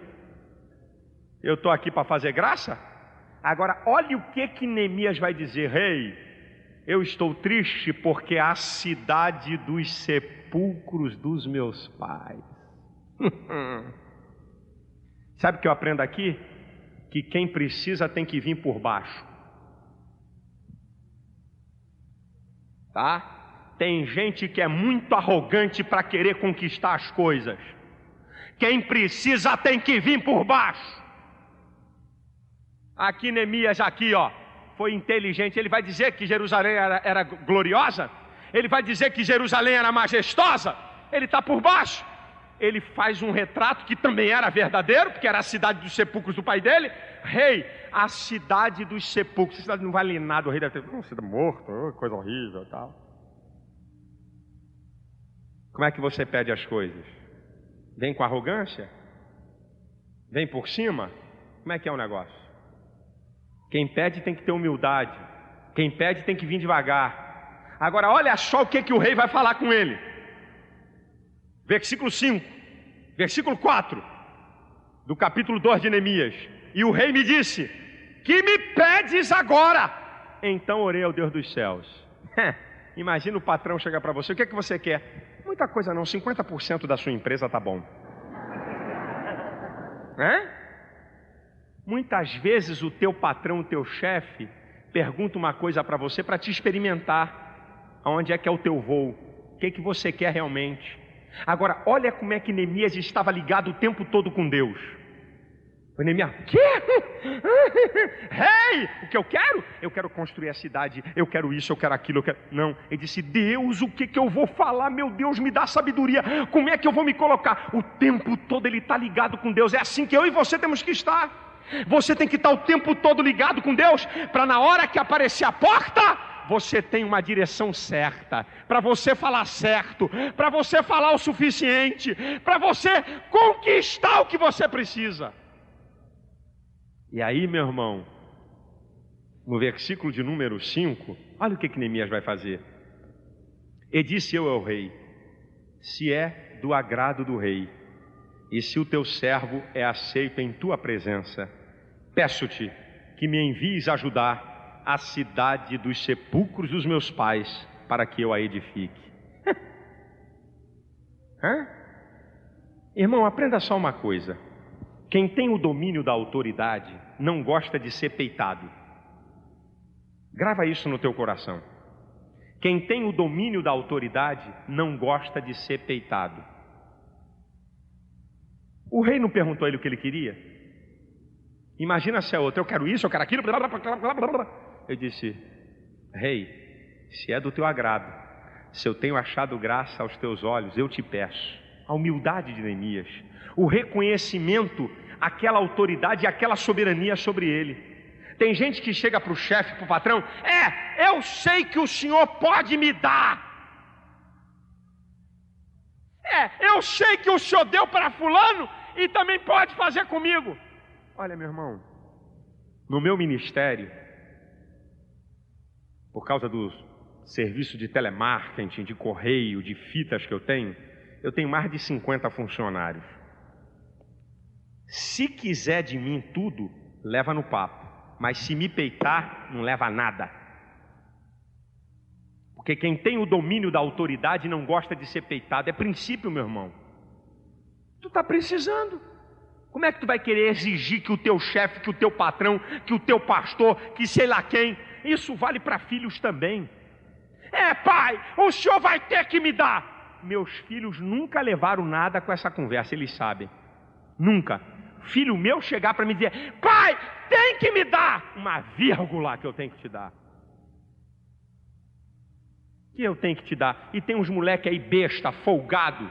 Eu estou aqui para fazer graça? Agora, olha o que Neemias vai dizer: rei, eu estou triste porque a cidade dos sepulcros dos meus pais. Sabe o que eu aprendo aqui? Que quem precisa tem que vir por baixo. Tá? Tem gente que é muito arrogante para querer conquistar as coisas. Quem precisa tem que vir por baixo. Aqui Neemias, aqui ó, foi inteligente. Ele vai dizer que Jerusalém era gloriosa. Ele vai dizer que Jerusalém era majestosa. Ele está por baixo. Ele faz um retrato que também era verdadeiro, porque era a cidade dos sepulcros do pai dele. Rei, a cidade dos sepulcros. A cidade não vale nada, o rei deve ter sido morto, coisa horrível e tal. Como é que você pede as coisas? Vem com arrogância? Vem por cima? Como é que é o negócio? Quem pede tem que ter humildade. Quem pede tem que vir devagar. Agora olha só o que o rei vai falar com ele. Versículo 5, versículo 4 do capítulo 2 de Neemias. E o rei me disse: que me pedes agora? Então orei ao Deus dos céus. Imagina o patrão chegar para você: o que é que você quer? Muita coisa não, 50% da sua empresa tá bom. Muitas vezes o teu patrão, o teu chefe, pergunta uma coisa para você para te experimentar. Aonde é que é o teu voo? O que é que você quer realmente? Agora, olha como é que Neemias estava ligado o tempo todo com Deus. O Neemias: quê? Rei, o que eu quero? Eu quero construir a cidade, eu quero isso, eu quero aquilo, eu quero... Não, ele disse: Deus, o que eu vou falar? Meu Deus, me dá sabedoria. Como é que eu vou me colocar? O tempo todo ele está ligado com Deus. É assim que eu e você temos que estar. Você tem que estar o tempo todo ligado com Deus, para na hora que aparecer a porta, você tem uma direção certa, para você falar certo, para você falar o suficiente, para você conquistar o que você precisa. E aí, meu irmão, no versículo de número 5, olha o que Neemias vai fazer. E disse eu ao rei: se é do agrado do rei, e se o teu servo é aceito em tua presença, peço-te que me envies ajudar a cidade dos sepulcros dos meus pais, para que eu a edifique. Irmão, aprenda só uma coisa: quem tem o domínio da autoridade não gosta de ser peitado. Grava isso no teu coração. Quem tem o domínio da autoridade não gosta de ser peitado. O rei não perguntou a ele o que ele queria? Imagina se é outro: eu quero isso, eu quero aquilo, blá, blá, blá, blá, blá, blá. Ele disse: rei, se é do teu agrado, se eu tenho achado graça aos teus olhos, eu te peço. A humildade de Neemias, o reconhecimento, aquela autoridade e aquela soberania sobre ele. Tem gente que chega para o chefe, para o patrão: eu sei que o senhor pode me dar. Eu sei que o senhor deu para fulano e também pode fazer comigo. Olha, meu irmão, no meu ministério, por causa do serviço de telemarketing, de correio, de fitas que eu tenho mais de 50 funcionários. Se quiser de mim tudo, leva no papo, mas se me peitar, não leva nada. Porque quem tem o domínio da autoridade não gosta de ser peitado. É princípio, meu irmão. Tu está precisando. Como é que tu vai querer exigir que o teu chefe, que o teu patrão, que o teu pastor, que sei lá quem? Isso vale para filhos também. Pai, o senhor vai ter que me dar. Meus filhos nunca levaram nada com essa conversa, eles sabem. Nunca. Filho meu chegar para me dizer: pai, tem que me dar uma vírgula que eu tenho que te dar. Que eu tenho que te dar. E tem uns moleques aí besta, folgado,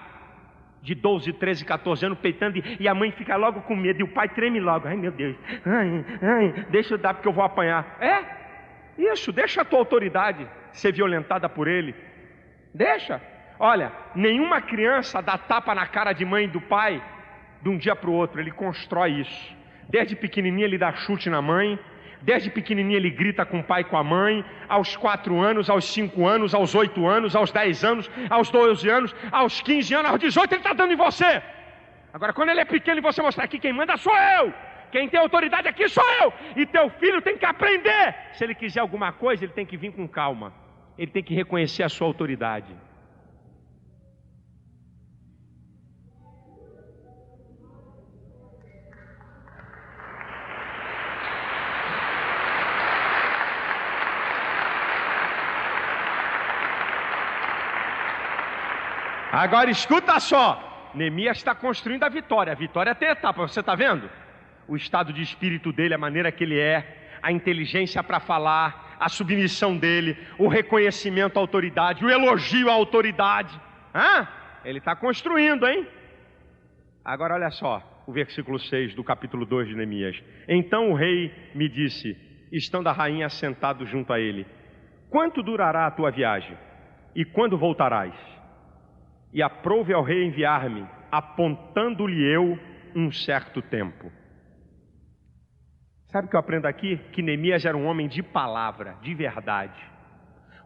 de 12, 13, 14 anos, peitando, e a mãe fica logo com medo, e o pai treme logo: ai meu Deus, deixa eu dar porque eu vou apanhar. Isso, deixa a tua autoridade ser violentada por ele. Deixa. Olha, nenhuma criança dá tapa na cara de mãe e do pai de um dia para o outro. Ele constrói isso. Desde pequenininho ele dá chute na mãe. Desde pequenininho ele grita com o pai e com a mãe. Aos 4 anos, aos 5 anos, aos 8 anos, aos 10 anos, aos 12 anos, aos 15 anos, aos 18 ele está dando em você. Agora, quando ele é pequeno e você mostrar aqui, quem manda sou eu. Quem tem autoridade aqui sou eu. E teu filho tem que aprender. Se ele quiser alguma coisa, ele tem que vir com calma. Ele tem que reconhecer a sua autoridade. Agora escuta só, Neemias está construindo a vitória tem etapa, você está vendo? O estado de espírito dele, a maneira que ele é, a inteligência para falar, a submissão dele, o reconhecimento à autoridade, o elogio à autoridade. Ele está construindo, hein? Agora olha só, o versículo 6 do capítulo 2 de Neemias. Então o rei me disse, estando a rainha sentado junto a ele, quanto durará a tua viagem? E quando voltarás? E aprouve ao rei enviar-me, apontando-lhe eu um certo tempo. Sabe o que eu aprendo aqui? Que Neemias era um homem de palavra, de verdade.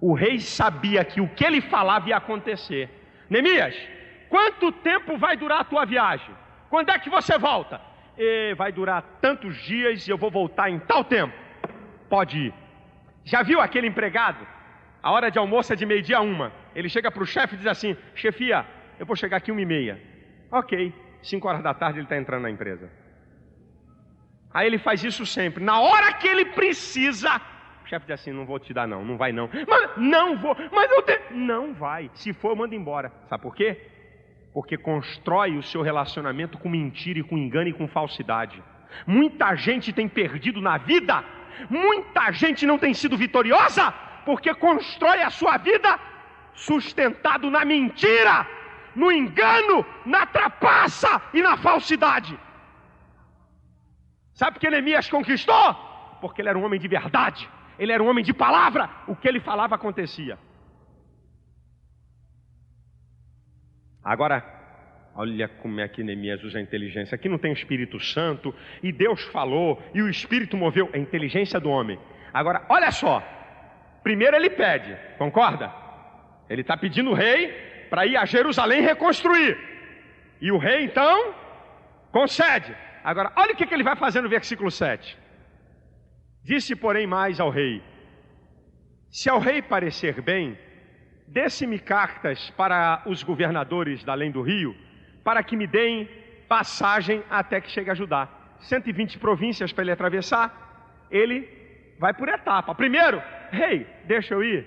O rei sabia que o que ele falava ia acontecer. Neemias, quanto tempo vai durar a tua viagem? Quando é que você volta? Vai durar tantos dias e eu vou voltar em tal tempo. Pode ir. Já viu aquele empregado? A hora de almoço é de 12:30 a 1. Ele chega para o chefe e diz assim, chefia, eu vou chegar aqui 1:30. Ok, 5 horas da tarde ele está entrando na empresa. Aí ele faz isso sempre. Na hora que ele precisa, o chefe diz assim, não vou te dar não, não vai não. Mas não vou, mas eu tenho... Não vai, se for manda embora. Sabe por quê? Porque constrói o seu relacionamento com mentira e com engano e com falsidade. Muita gente tem perdido na vida, muita gente não tem sido vitoriosa, porque constrói a sua vida sustentado na mentira, no engano, na trapaça e na falsidade. Sabe por que Neemias conquistou? Porque ele era um homem de verdade, ele era um homem de palavra, o que ele falava acontecia. Agora, olha como é que Neemias usa a inteligência. Aqui não tem Espírito Santo, e Deus falou, e o Espírito moveu, é a inteligência do homem. Agora, olha só, primeiro ele pede, concorda? Ele está pedindo o rei para ir a Jerusalém reconstruir. E o rei então concede. Agora, olha o que ele vai fazer no versículo 7. Disse, porém, mais ao rei: se ao rei parecer bem, desse-me cartas para os governadores da além do rio, para que me deem passagem até que chegue a Judá. 120 províncias para ele atravessar. Ele vai por etapa. Primeiro, rei, deixa eu ir?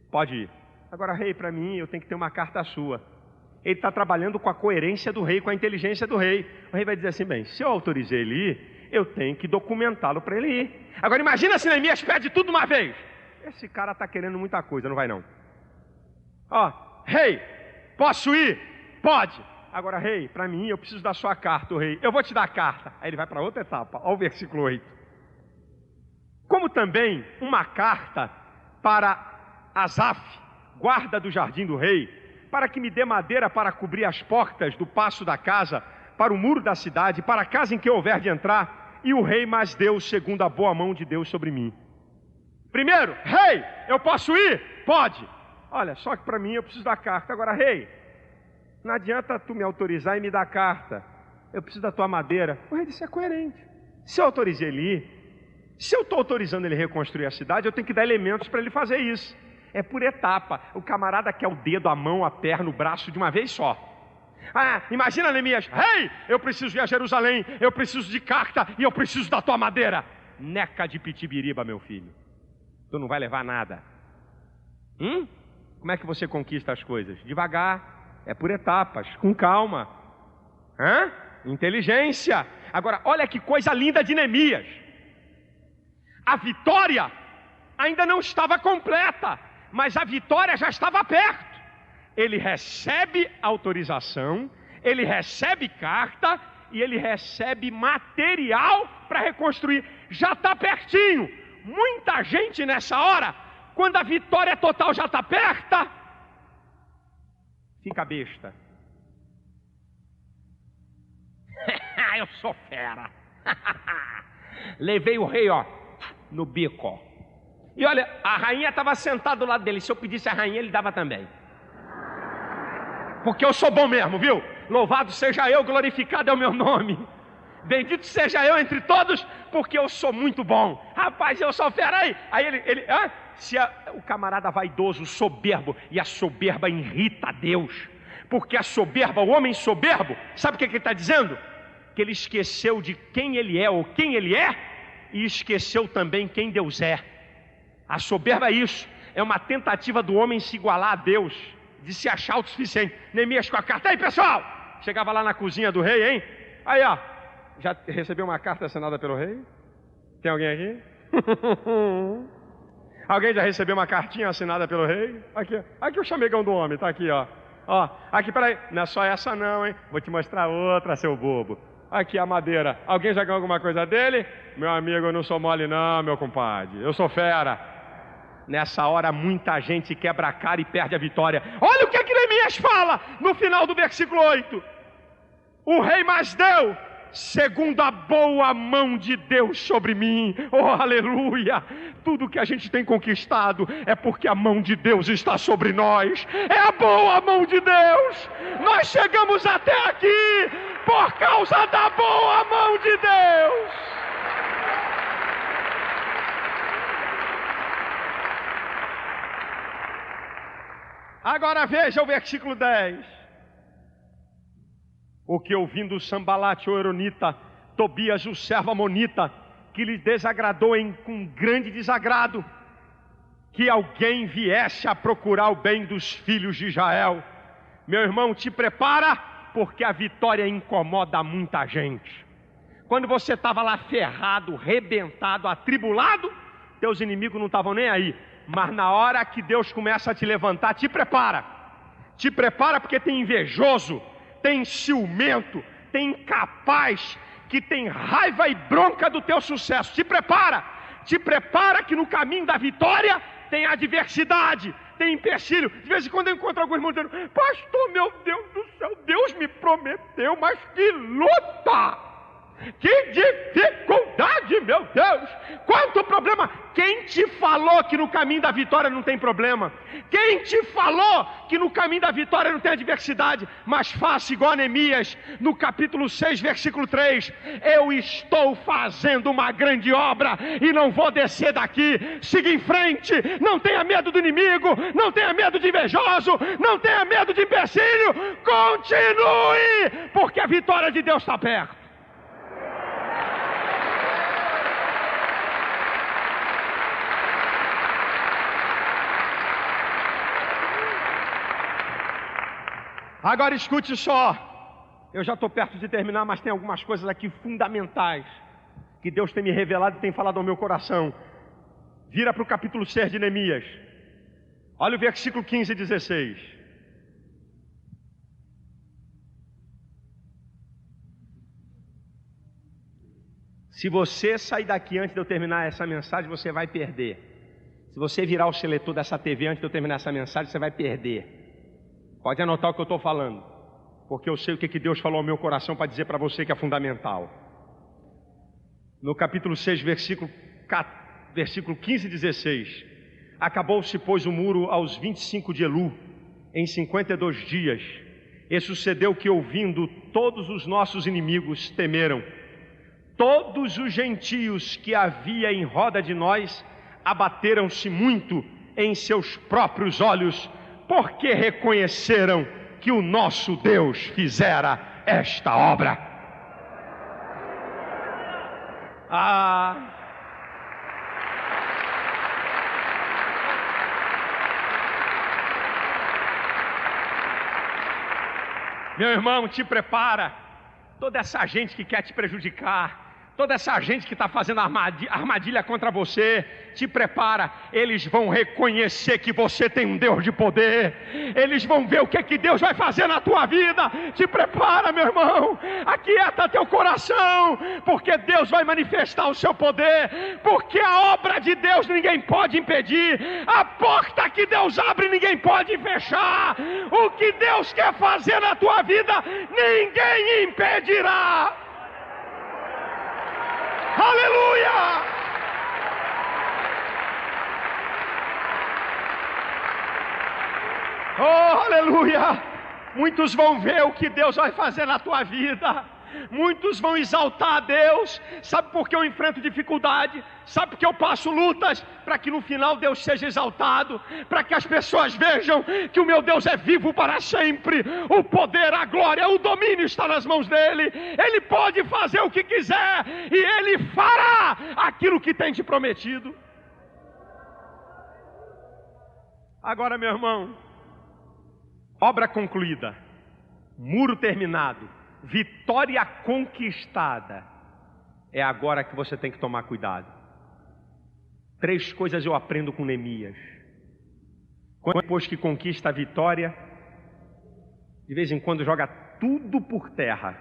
Pode ir. Agora, rei, para mim eu tenho que ter uma carta sua. Ele está trabalhando com a coerência do rei, com a inteligência do rei. O rei vai dizer assim, bem, se eu autorizei ele ir, eu tenho que documentá-lo para ele ir. Agora imagina se Neemias pede tudo uma vez. Esse cara está querendo muita coisa, não vai não. Ó, rei, posso ir? Pode. Agora, rei, para mim eu preciso da sua carta, o rei. Eu vou te dar a carta. Aí ele vai para outra etapa, olha o versículo 8. Como também uma carta para Asaf, guarda do jardim do rei, para que me dê madeira para cobrir as portas do paço da casa, para o muro da cidade, para a casa em que eu houver de entrar. E o rei mais deu segundo a boa mão de Deus sobre mim. Primeiro, rei, eu posso ir? Pode. Olha, só que para mim eu preciso da carta. Agora, rei, não adianta tu me autorizar e me dar a carta. Eu preciso da tua madeira. O rei disse, é coerente. Se eu autorizei ele ir, se eu estou autorizando ele reconstruir a cidade, eu tenho que dar elementos para ele fazer isso. É por etapa. O camarada quer o dedo, a mão, a perna, o braço de uma vez só. Ah, imagina Neemias, rei, eu preciso ir a Jerusalém, eu preciso de carta e eu preciso da tua madeira. Neca de pitibiriba, meu filho. Tu não vai levar nada. Como é que você conquista as coisas? Devagar, é por etapas, com calma. Inteligência. Agora, olha que coisa linda de Neemias. A vitória ainda não estava completa, mas a vitória já estava perto. Ele recebe autorização, ele recebe carta e ele recebe material para reconstruir. Já está pertinho. Muita gente nessa hora, quando a vitória total já está perto, fica besta. Eu sou fera. Levei o rei, ó, no bico. E olha, a rainha estava sentada do lado dele. Se eu pedisse a rainha, ele dava também. Porque eu sou bom mesmo, viu? louvado seja eu, glorificado é o meu nome. Bendito seja eu entre todos, porque eu sou muito bom. Rapaz, eu sou fera aí. Aí o camarada vaidoso, soberbo, e a soberba irrita a Deus. Porque a soberba, o homem soberbo, sabe o que ele está dizendo? Que ele esqueceu de quem ele é ou quem ele é, e esqueceu também quem Deus é. A soberba é isso, é uma tentativa do homem se igualar a Deus, de se achar autossuficiente. Neemias com a carta, aí pessoal, chegava lá na cozinha do rei, hein? Aí ó, já recebeu uma carta assinada pelo rei? Tem alguém aqui? Alguém já recebeu uma cartinha assinada pelo rei? Aqui o chamegão do homem, tá aqui ó. Ó, aqui, peraí, não é só essa não, hein? Vou te mostrar outra, seu bobo. Aqui a madeira, alguém já ganhou alguma coisa dele? Meu amigo, eu não sou mole não, meu compadre, eu sou fera. Nessa hora muita gente quebra a cara e perde a vitória. Olha o que Neemias fala no final do versículo 8. O rei mais deu, segundo a boa mão de Deus sobre mim. Oh, aleluia! Tudo que a gente tem conquistado é porque a mão de Deus está sobre nós. É a boa mão de Deus. Nós chegamos até aqui por causa da boa mão de Deus. Agora veja o versículo 10. O que ouvindo Sambalate, o Horonita, Tobias, o servo amonita, que lhe desagradou com grande desagrado, que alguém viesse a procurar o bem dos filhos de Israel. Meu irmão, te prepara, porque a vitória incomoda muita gente. Quando você estava lá ferrado, rebentado, atribulado, teus inimigos não estavam nem aí. Mas na hora que Deus começa a te levantar, te prepara. Te prepara porque tem invejoso, tem ciumento, tem incapaz, que tem raiva e bronca do teu sucesso. Te prepara que no caminho da vitória tem adversidade, tem empecilho. De vez em quando eu encontro alguns irmãos dizendo: pastor, meu Deus do céu, Deus me prometeu, mas que luta! Que dificuldade, meu Deus! Quanto problema! Quem te falou que no caminho da vitória não tem problema? Quem te falou que no caminho da vitória não tem adversidade? Mas faça igual Neemias, no capítulo 6, versículo 3. Eu estou fazendo uma grande obra e não vou descer daqui. Siga em frente, não tenha medo do inimigo, não tenha medo de invejoso, não tenha medo de empecilho. Continue, porque a vitória de Deus está perto. Agora escute só, eu já estou perto de terminar, mas tem algumas coisas aqui fundamentais que Deus tem me revelado e tem falado ao meu coração. Vira para o capítulo 6 de Neemias, olha o versículo 15 e 16. Se você sair daqui antes de eu terminar essa mensagem, você vai perder. Se você virar o seletor dessa TV antes de eu terminar essa mensagem, você vai perder. Pode anotar o que eu estou falando, porque eu sei o que Deus falou ao meu coração para dizer para você que é fundamental. No capítulo 6, versículo 15 e 16. Acabou-se, pois, o muro aos 25 de Elu, em 52 dias. E sucedeu que, ouvindo, todos os nossos inimigos temeram. Todos os gentios que havia em roda de nós abateram-se muito em seus próprios olhos, porque reconheceram que o nosso Deus fizera esta obra. Meu irmão, te prepara. Toda essa gente que quer te prejudicar, toda essa gente que está fazendo armadilha contra você, te prepara. Eles vão reconhecer que você tem um Deus de poder. Eles vão ver o que Deus vai fazer na tua vida. Te prepara, meu irmão. Aquieta teu coração, porque Deus vai manifestar o seu poder. Porque a obra de Deus ninguém pode impedir. A porta que Deus abre ninguém pode fechar. O que Deus quer fazer na tua vida ninguém impedirá. Aleluia! Oh, aleluia! Muitos vão ver o que Deus vai fazer na tua vida. Muitos vão exaltar a Deus. Sabe por que eu enfrento dificuldade? Sabe por que eu passo lutas? Para que no final Deus seja exaltado, para que as pessoas vejam que o meu Deus é vivo para sempre. O poder, a glória, o domínio está nas mãos dele. Ele pode fazer o que quiser e ele fará aquilo que tem te prometido. Agora, meu irmão, obra concluída, muro terminado, vitória conquistada. É agora que você tem que tomar cuidado. 3 coisas eu aprendo com Neemias. Depois que conquista a vitória, de vez em quando joga tudo por terra.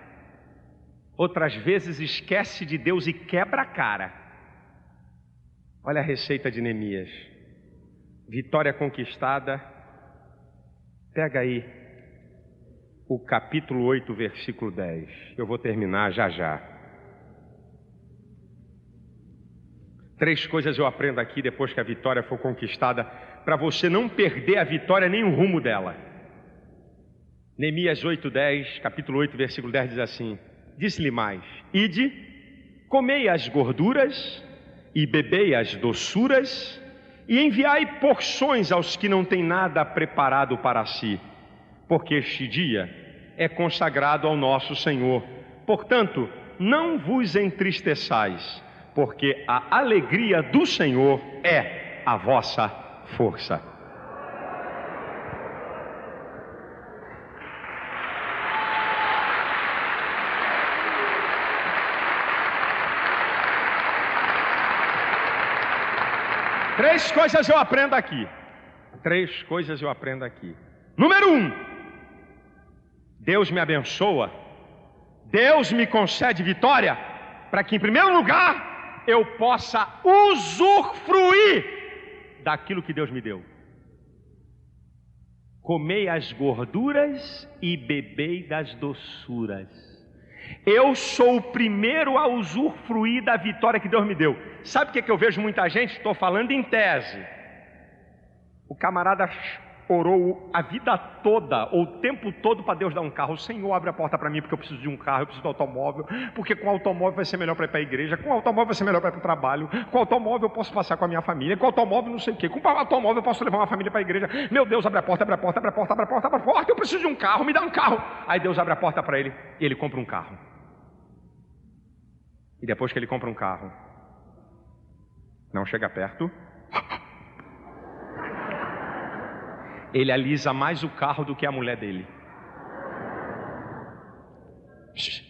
Outras vezes esquece de Deus e quebra a cara. Olha a receita de Neemias. Vitória conquistada. Pega aí o capítulo 8, versículo 10. Eu vou terminar já já. 3 coisas eu aprendo aqui depois que a vitória for conquistada, para você não perder a vitória nem o rumo dela. Neemias 8:10, capítulo 8, versículo 10 diz assim: disse-lhe mais: ide, comei as gorduras e bebei as doçuras e enviai porções aos que não têm nada preparado para si, porque este dia é consagrado ao nosso Senhor. Portanto, não vos entristeçais, porque a alegria do Senhor é a vossa força. Três coisas eu aprendo aqui. 3 coisas eu aprendo aqui. Número 1, Deus me abençoa, Deus me concede vitória, para que em primeiro lugar eu possa usufruir daquilo que Deus me deu. Comei as gorduras e bebei das doçuras. Eu sou o primeiro a usufruir da vitória que Deus me deu. Sabe o que eu vejo muita gente? Estou falando em tese. O camarada orou a vida toda, ou o tempo todo, para Deus dar um carro. O Senhor abre a porta para mim, porque eu preciso de um carro, eu preciso de um automóvel, porque com o automóvel vai ser melhor para ir para a igreja, com o automóvel vai ser melhor para ir para o trabalho, com o automóvel eu posso passear com a minha família, com o automóvel não sei o quê, com o automóvel eu posso levar uma família para a igreja. Meu Deus, abre a porta, abre a porta, abre a porta, abre a porta, abre a porta, eu preciso de um carro, me dá um carro. Aí Deus abre a porta para ele e ele compra um carro. E depois que ele compra um carro, não chega perto, ele alisa mais o carro do que a mulher dele.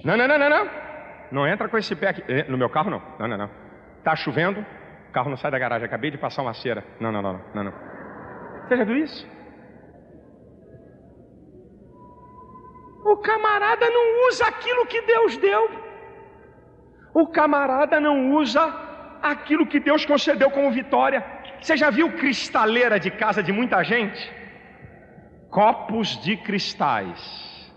Não, não, não, não, não. Não entra com esse pé aqui. No meu carro não. Não, não, não. Tá chovendo, o carro não sai da garagem. Acabei de passar uma cera. Não, não, não, não, não. Você já viu isso? O camarada não usa aquilo que Deus deu. O camarada não usa aquilo que Deus concedeu como vitória. Você já viu cristaleira de casa de muita gente? Copos de cristais,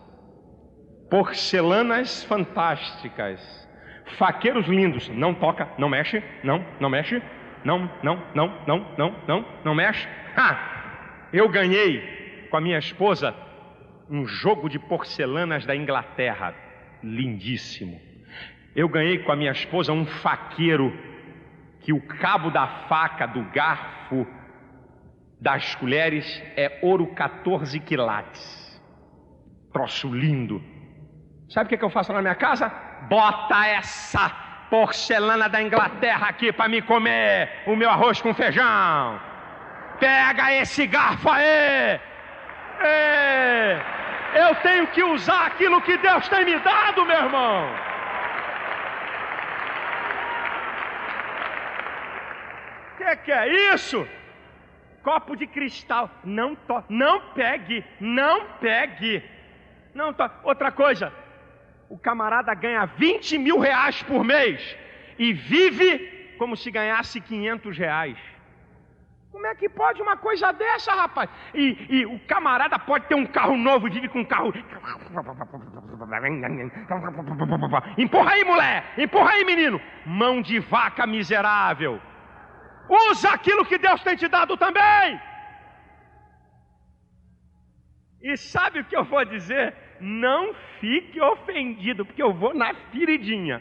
porcelanas fantásticas, faqueiros lindos. Não toca, não mexe, não mexe, não mexe. Eu ganhei com a minha esposa um jogo de porcelanas da Inglaterra, lindíssimo. Eu ganhei com a minha esposa um faqueiro que o cabo da faca, do garfo, das colheres é ouro 14 quilates. Troço lindo. Sabe o que eu faço na minha casa? Bota essa porcelana da Inglaterra aqui para me comer o meu arroz com feijão. Pega esse garfo aí. Eu tenho que usar aquilo que Deus tem me dado, meu irmão. Que é isso? Copo de cristal. Não pegue. Não pegue. Não to... Outra coisa, o camarada ganha 20 mil reais por mês e vive como se ganhasse 500 reais. Como é que pode uma coisa dessa, rapaz? E o camarada pode ter um carro novo e vive com um carro. Empurra aí, mulher! Empurra aí, menino! Mão de vaca miserável! Usa aquilo que Deus tem te dado também! E sabe o que eu vou dizer? Não fique ofendido, porque eu vou na feridinha.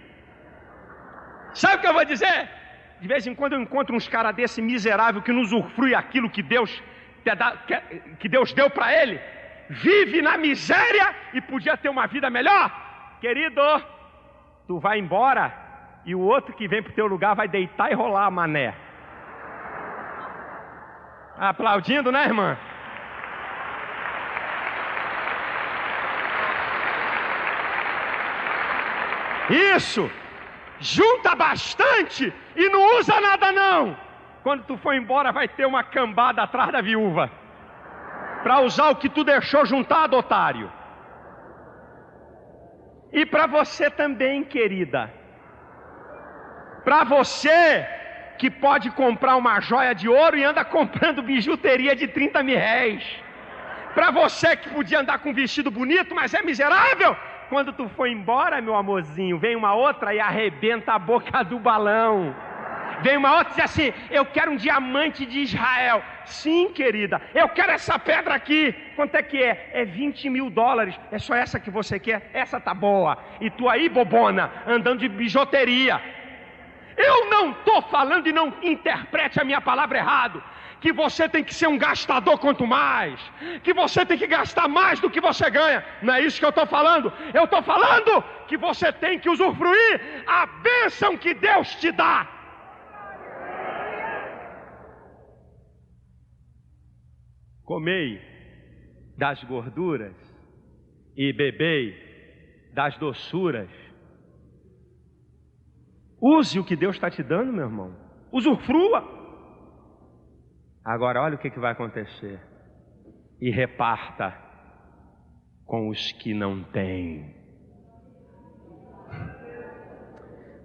Sabe o que eu vou dizer? De vez em quando eu encontro uns caras desse miserável que não usufrui aquilo que Deus deu para ele. Vive na miséria e podia ter uma vida melhor. Querido, tu vai embora e o outro que vem pro teu lugar vai deitar e rolar a mané. Aplaudindo, né, irmã? Isso! Junta bastante e não usa nada não. Quando tu for embora vai ter uma cambada atrás da viúva para usar o que tu deixou juntado, otário. E para você também, querida. Para você que pode comprar uma joia de ouro e anda comprando bijuteria de 30 mil réis. Para você que podia andar com um vestido bonito, mas é miserável. Quando tu for embora, meu amorzinho, vem uma outra e arrebenta a boca do balão. Vem uma outra e diz assim: eu quero um diamante de Israel. Sim, querida, eu quero essa pedra aqui. Quanto é que é? É 20 mil dólares. É só essa que você quer? Essa tá boa. E tu aí, bobona, andando de bijuteria. Eu não estou falando, e não interprete a minha palavra errado, que você tem que ser um gastador quanto mais, que você tem que gastar mais do que você ganha. Não é isso que eu estou falando. Eu estou falando que você tem que usufruir a bênção que Deus te dá. Comei das gorduras e bebei das doçuras. Use o que Deus está te dando, meu irmão. Usufrua. Agora olha o que vai acontecer. E reparta com os que não têm.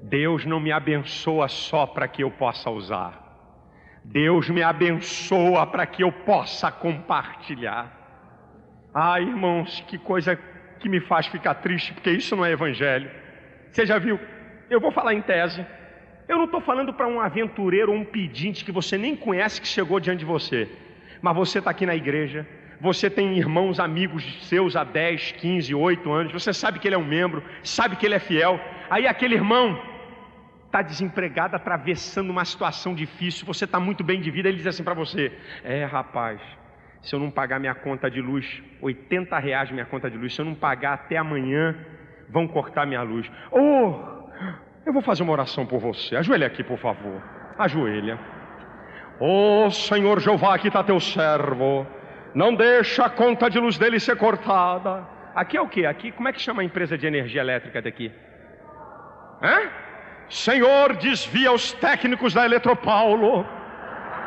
Deus não me abençoa só para que eu possa usar. Deus me abençoa para que eu possa compartilhar. Ai, irmãos, que coisa que me faz ficar triste, porque isso não é evangelho. Você já viu? Eu vou falar em tese. Eu não estou falando para um aventureiro ou um pedinte que você nem conhece que chegou diante de você. Mas você está aqui na igreja, você tem irmãos, amigos seus há 10, 15, 8 anos, você sabe que ele é um membro, sabe que ele é fiel. Aí aquele irmão está desempregado, atravessando uma situação difícil, você está muito bem de vida, ele diz assim para você: rapaz, se eu não pagar minha conta de luz, R$80 minha conta de luz, se eu não pagar até amanhã, vão cortar minha luz. Eu vou fazer uma oração por você. Ajoelha aqui, por favor. Ajoelha. Senhor Jeová, aqui está teu servo. Não deixa a conta de luz dele ser cortada. Aqui é o quê? Aqui, como é que chama a empresa de energia elétrica daqui? Senhor, desvia os técnicos da Eletropaulo.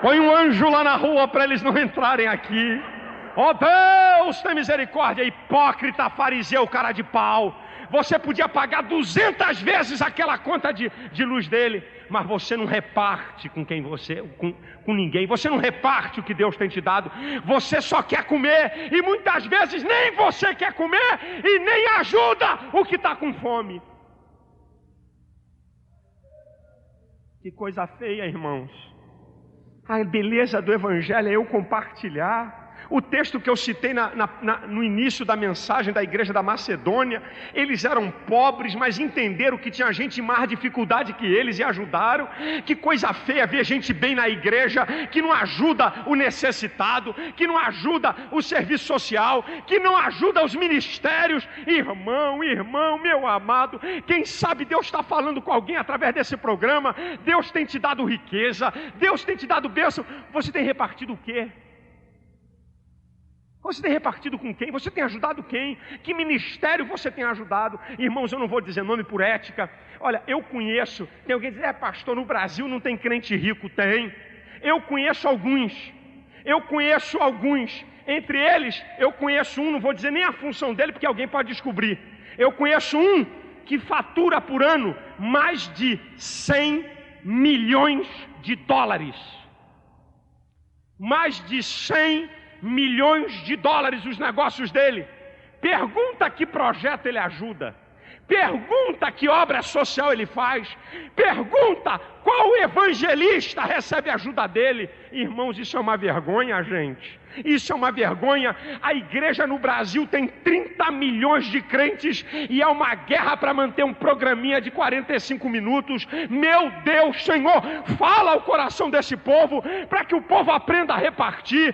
Põe um anjo lá na rua para eles não entrarem aqui. Deus, tem misericórdia. Hipócrita, fariseu, cara de pau. Você podia pagar 200 vezes aquela conta de luz dele, mas você não reparte com quem com ninguém. Você não reparte o que Deus tem te dado. Você só quer comer, e muitas vezes nem você quer comer e nem ajuda o que está com fome. Que coisa feia, irmãos. A beleza do evangelho é eu compartilhar. O texto que eu citei no início da mensagem da igreja da Macedônia, eles eram pobres, mas entenderam que tinha gente em mais dificuldade que eles e ajudaram. Que coisa feia ver gente bem na igreja, que não ajuda o necessitado, que não ajuda o serviço social, que não ajuda os ministérios. Irmão, meu amado, quem sabe Deus está falando com alguém através desse programa. Deus tem te dado riqueza, Deus tem te dado bênção. Você tem repartido o quê? Você tem repartido com quem? Você tem ajudado quem? Que ministério você tem ajudado? Irmãos, eu não vou dizer nome por ética. Olha, eu conheço. Tem alguém que diz: pastor, no Brasil não tem crente rico. Tem. Eu conheço alguns. Entre eles, eu conheço um, não vou dizer nem a função dele, porque alguém pode descobrir. Eu conheço um que fatura por ano mais de 100 milhões de dólares. Mais de 100 milhões de dólares os negócios dele. Pergunta que projeto ele ajuda. Pergunta que obra social ele faz. Pergunta qual evangelista recebe a ajuda dele. Irmãos, isso é uma vergonha, gente. Isso é uma vergonha. A igreja no Brasil tem 30 milhões de crentes e é uma guerra para manter um programinha de 45 minutos. Meu Deus, Senhor, fala ao coração desse povo, para que o povo aprenda a repartir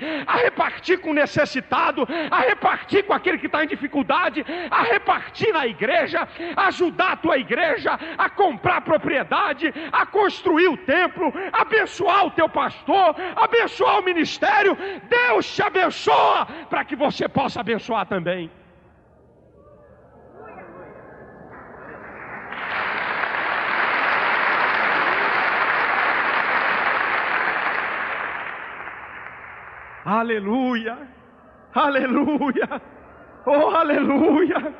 com o necessitado, a repartir com aquele que está em dificuldade, a repartir na igreja, ajudar a tua igreja a comprar propriedade, a construir o templo, abençoar o teu pastor, abençoar o ministério. Deus te abençoa para que você possa abençoar também. Aleluia, aleluia, oh aleluia.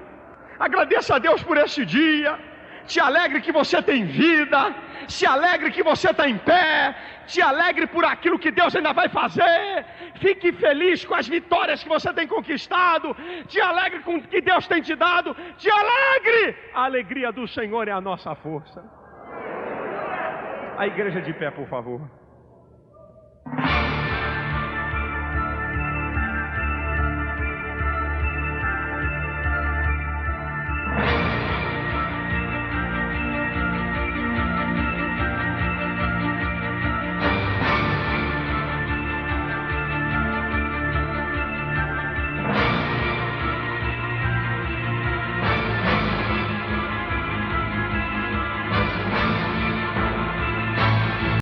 Agradeça a Deus por esse dia. Te alegre que você tem vida, se alegre que você está em pé, te alegre por aquilo que Deus ainda vai fazer, fique feliz com as vitórias que você tem conquistado, te alegre com o que Deus tem te dado, te alegre, a alegria do Senhor é a nossa força. A igreja de pé, por favor.